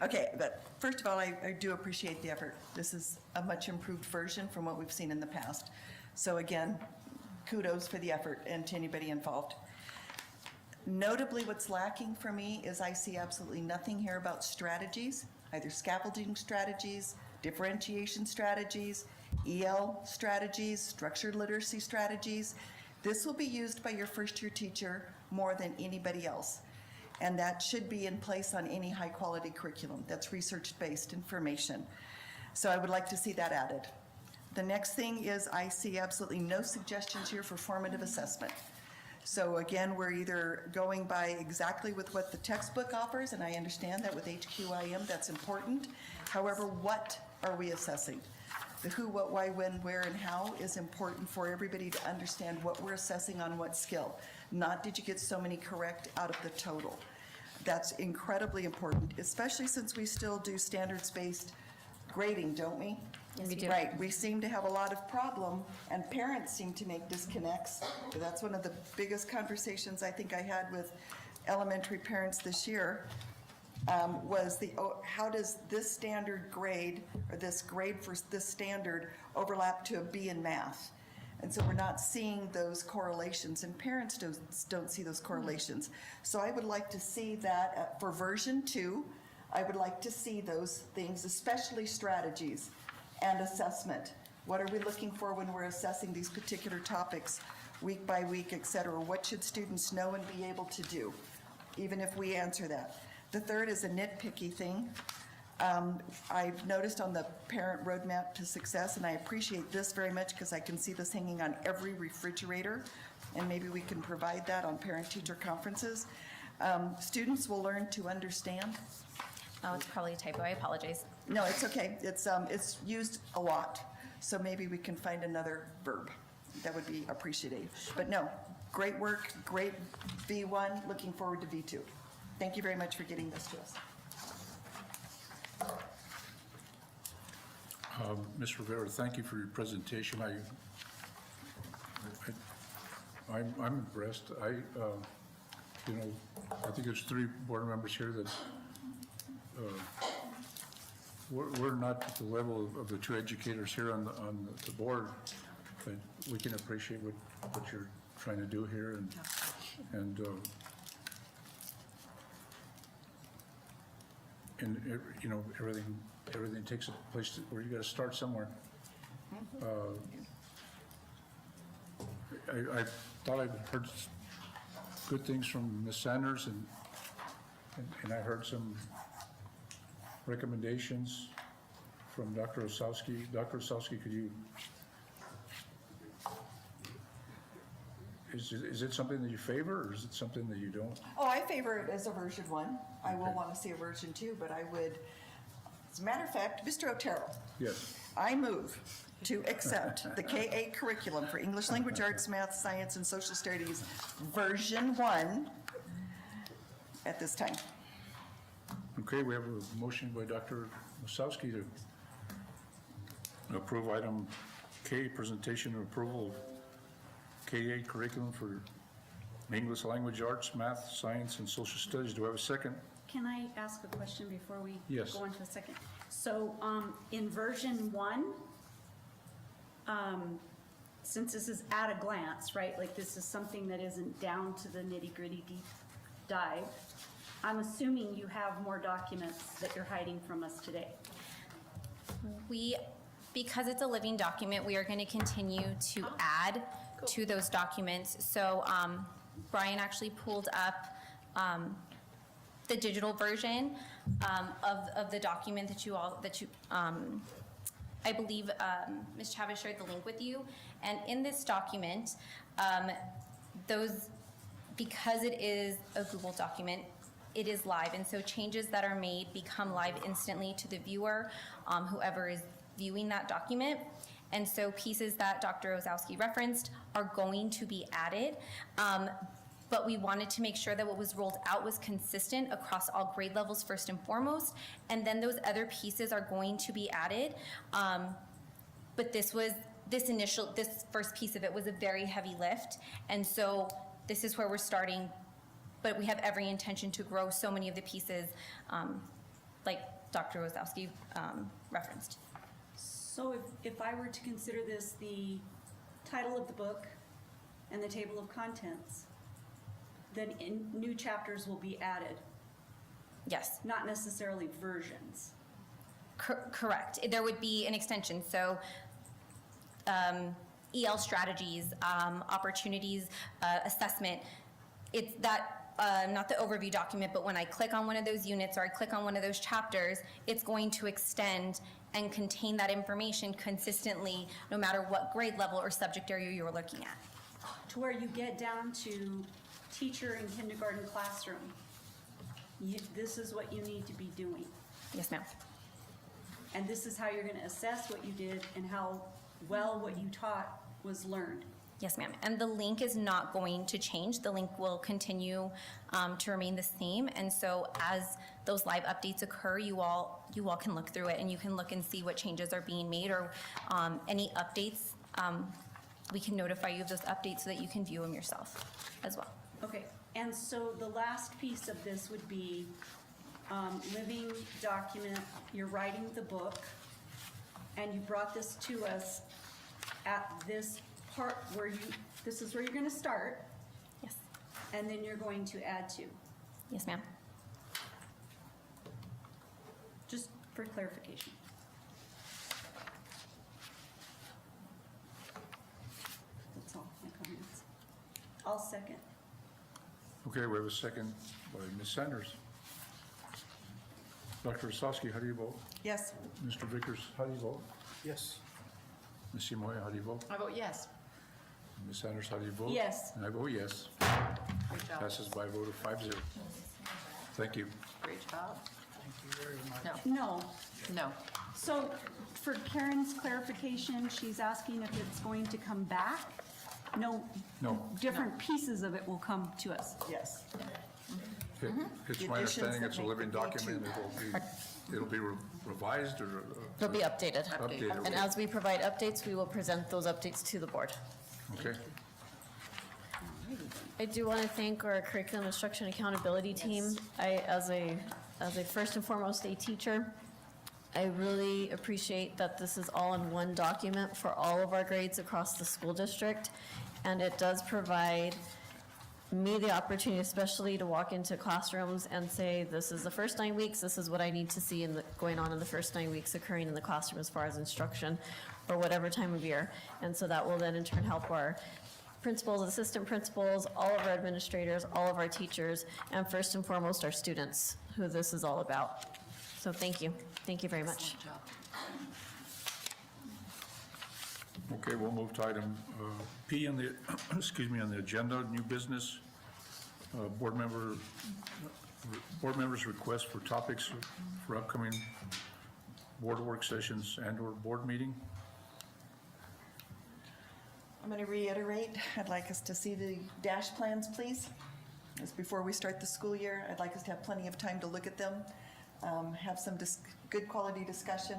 Okay, but first of all, I do appreciate the effort. This is a much improved version from what we've seen in the past. So again, kudos for the effort and to anybody involved. Notably, what's lacking for me is I see absolutely nothing here about strategies, either scaffolding strategies, differentiation strategies, EL strategies, structured literacy strategies. This will be used by your first-year teacher more than anybody else. And that should be in place on any high-quality curriculum. That's research-based information. So I would like to see that added. The next thing is I see absolutely no suggestions here for formative assessment. So again, we're either going by exactly with what the textbook offers, and I understand that with HQIM, that's important. However, what are we assessing? The who, what, why, when, where, and how is important for everybody to understand what we're assessing on what skill. Not did you get so many correct out of the total. That's incredibly important, especially since we still do standards-based grading, don't we? Yes, we do. Right, we seem to have a lot of problem, and parents seem to make disconnects. That's one of the biggest conversations I think I had with elementary parents this year, was how does this standard grade, or this grade for this standard, overlap to a B in math? And so we're not seeing those correlations, and parents don't see those correlations. So I would like to see that for version 2, I would like to see those things, especially strategies and assessment. What are we looking for when we're assessing these particular topics, week by week, et cetera? What should students know and be able to do, even if we answer that? The third is a nitpicky thing. I've noticed on the parent roadmap to success, and I appreciate this very much because I can see this hanging on every refrigerator, and maybe we can provide that on parent-teacher conferences. Students will learn to understand. Oh, it's probably a typo, I apologize. No, it's okay. It's used a lot, so maybe we can find another verb. That would be appreciative. But no, great work, great V1, looking forward to V2. Thank you very much for getting this to us. Ms. Rivera, thank you for your presentation. I'm impressed. I think there's 3 board members here that we're not at the level of the 2 educators here on the board, but we can appreciate what you're trying to do here, and everything takes a place where you got to start somewhere. I thought I'd heard good things from Ms. Sanders, and I heard some recommendations from Dr. Osowski. Dr. Osowski, could you, is it something that you favor, or is it something that you don't? Oh, I favor it as a version 1. I will want to see a version 2, but I would, as a matter of fact, Mr. Otero. Yes. I move to accept the K-8 curriculum for English Language Arts, Math, Science, and Social Studies, version 1, at this time. Okay, we have a motion by Dr. Osowski to approve item K, presentation and approval of K-8 curriculum for English Language Arts, Math, Science, and Social Studies. Do I have a second? Can I ask a question before we Yes. go into the second? So in version 1, since this is at a glance, right, like this is something that isn't down to the nitty-gritty deep dive, I'm assuming you have more documents that you're hiding from us today. Because it's a living document, we are going to continue to add to those documents. So Brian actually pulled up the digital version of the document that I believe Ms. Chavez shared the link with you. And in this document, because it is a Google document, it is live, and so changes that are made become live instantly to the viewer, whoever is viewing that document. And so pieces that Dr. Osowski referenced are going to be added, but we wanted to make sure that what was rolled out was consistent across all grade levels first and foremost, and then those other pieces are going to be added. But this first piece of it was a very heavy lift, and so this is where we're starting. But we have every intention to grow so many of the pieces, like Dr. Osowski referenced. So if I were to consider this the title of the book and the table of contents, then new chapters will be added, Yes. not necessarily versions. Correct. There would be an extension, so EL strategies, opportunities, assessment. It's that, not the overview document, but when I click on one of those units or I click on one of those chapters, it's going to extend and contain that information consistently, no matter what grade level or subject area you're looking at. To where you get down to teacher in kindergarten classroom. This is what you need to be doing. Yes, ma'am. And this is how you're gonna assess what you did and how well what you taught was learned. Yes, ma'am. And the link is not going to change. The link will continue to remain the same. And so as those live updates occur, you all can look through it and you can look and see what changes are being made or any updates. We can notify you of those updates so that you can view them yourself as well. Okay, and so the last piece of this would be living document, you're writing the book, and you brought this to us at this part where this is where you're gonna start, Yes. and then you're going to add to, Yes, ma'am. just for clarification. That's all my comments. I'll second. Okay, we have a second by Ms. Sanders. Dr. Osowski, how do you vote? Yes. Mr. Vickers, how do you vote? Yes. Ms. Simoia, how do you vote? I vote yes. Ms. Sanders, how do you vote? Yes. And I vote yes. Great job. Passes by a vote of 5-0. Thank you. Great job. Thank you very much. No, No. no. So for Karen's clarification, she's asking if it's going to come back? No. No. Different pieces of it will come to us. Yes. It's The my additions understanding that it's a make living the day document. It'll be revised or It'll be updated. updated. And as we provide updates, we will present those updates to the board. Okay. I do want to thank our curriculum instruction accountability team. As a first and foremost a teacher, I really appreciate that this is all in one document for all of our grades across the school district. And it does provide me the opportunity, especially to walk into classrooms and say, this is the first 9 weeks, this is what I need to see going on in the first 9 weeks occurring in the classroom as far as instruction, or whatever time of year. And so that will then in turn help our principals, assistant principals, all of our administrators, all of our teachers, and first and foremost, our students, who this is all about. So thank you. Thank you very much. Excellent job. Okay, we'll move to item P on the, excuse me, on the agenda, new business. Board members' request for topics for upcoming board work sessions and/or board meeting. I'm going to reiterate, I'd like us to see the dash plans, please. Just before we start the school year, I'd like us to have plenty of time to look at them, have some good quality discussion.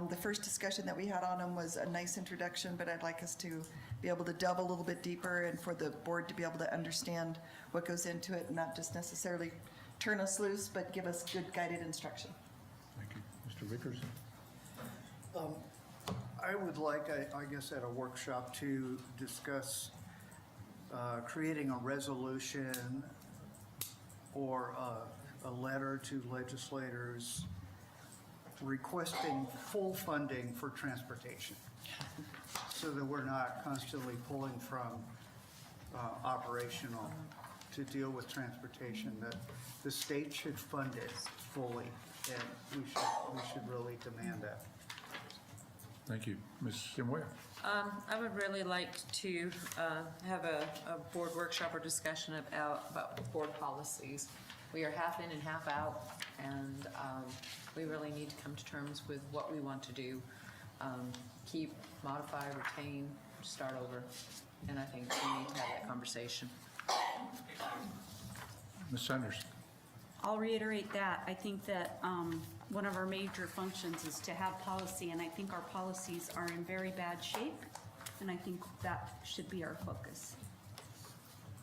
The first discussion that we had on them was a nice introduction, but I'd like us to be able to delve a little bit deeper and for the board to be able to understand what goes into it and not just necessarily turn us loose, but give us good guided instruction. Thank you. Mr. Vickers? I would like, I guess, at a workshop to discuss creating a resolution or a letter to legislators requesting full funding for transportation, so that we're not constantly pulling from operational to deal with transportation, that the state should fund it fully, and we should really demand that. Thank you. Ms. Simoia? I would really like to have a board workshop or discussion about board policies. We are half in and half out, and we really need to come to terms with what we want to do. Keep, modify, retain, start over, and I think we need to have that conversation. Ms. Sanders? I'll reiterate that. I think that one of our major functions is to have policy, and I think our policies are in very bad shape, and I think that should be our focus.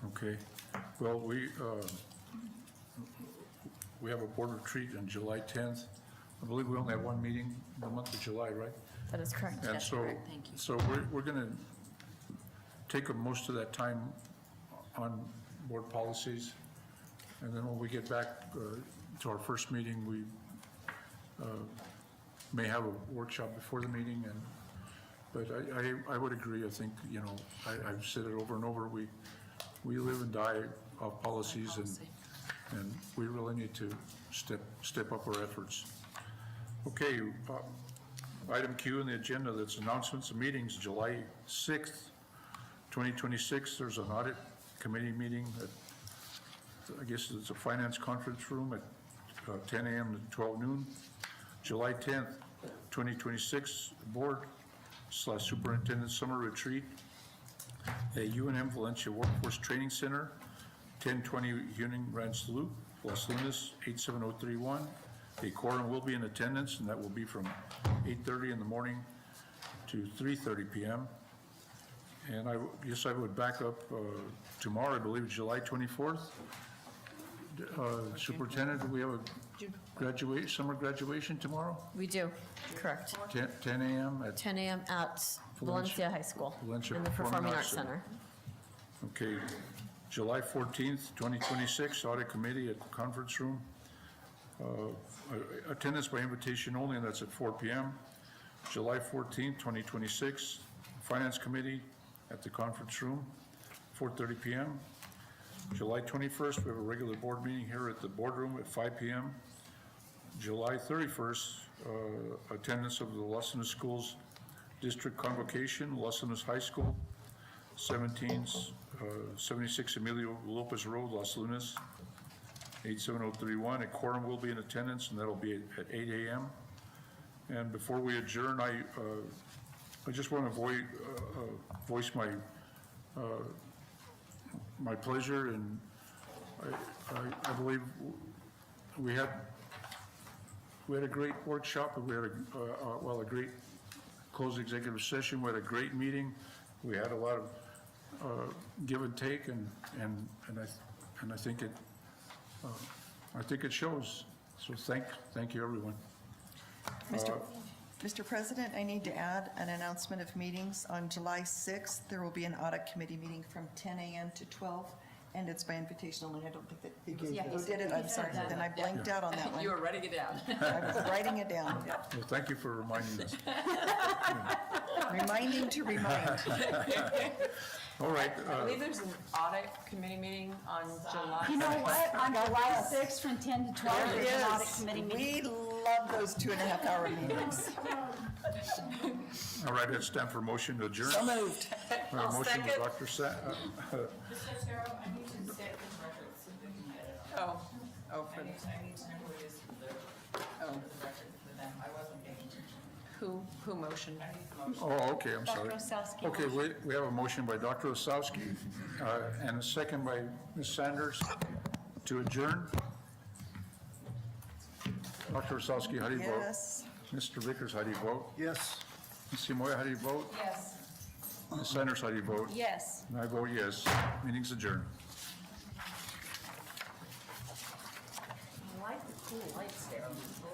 Okay. Well, we have a board retreat on July 10th. I believe we only have one meeting in the month of July, right? That is correct. And That's so, correct. Thank you. so we're going to take most of that time on board policies. And then when we get back to our first meeting, we may have a workshop before the meeting, but I would agree. I think, you know, I've said it over and over, we live and die of policies, and we really need to step up our efforts. Okay, item Q in the agenda, that's announcements of meetings, July 6th, 2026, there's an audit committee meeting at, I guess it's a finance conference room at 10 a.m. to 12 noon. July 10th, 2026, board/superintendent summer retreat at UNM Valencia Workforce Training Center, 1020 Union Ranch Loop, Los Lunas, 87031. A quorum will be in attendance, and that will be from 8:30 in the morning to 3:30 p.m. And I guess I would back up tomorrow, I believe July 24th. Superintendent, do we have a summer graduation tomorrow? We do, correct. 10 a.m. at 10 a.m. at Valencia High School Valencia in the Performing Arts Center. Okay, July 14th, 2026, audit committee at the conference room. Attendance by invitation only, and that's at 4 p.m. July 14th, 2026, finance committee at the conference room, 4:30 p.m. July 21st, we have a regular board meeting here at the boardroom at 5 p.m. July 31st, attendance of the Los Lunas Schools District Convocation, Los Lunas High School, 76 Emilio Lopez Road, Los Lunas, 87031. A quorum will be in attendance, and that'll be at 8 a.m. And before we adjourn, I just want to voice my pleasure, and I believe we had a great workshop, and we had a great closed executive session. We had a great meeting. We had a lot of give and take, and I think it shows. So thank you, everyone. Mr. President, I need to add an announcement of meetings. On July 6th, there will be an audit committee meeting from 10 a.m. to 12, and it's by invitation only. I don't think that, who did it? I'm sorry, then I blanked out on that one. You were writing it down. I was writing it down. Well, thank you for reminding us. Reminding to remind. All right. I believe there's an audit committee meeting on July. You know what, on July 6th from 10 to 12, There there's an it audit is. committee meeting. We love those 2.5-hour meetings. All right, let's stand for motion to adjourn. So moved. We have a motion by second. Dr. For who motioned? Oh, okay, I'm sorry. Dr. Osowski. Okay, we have a motion by Dr. Osowski and a second by Ms. Sanders to adjourn. Dr. Osowski, how do you vote? Yes. Mr. Vickers, how do you vote? Yes. Ms. Simoia, how do you vote? Yes. Ms. Sanders, how do you vote? Yes. And I vote yes. Meeting's adjourned.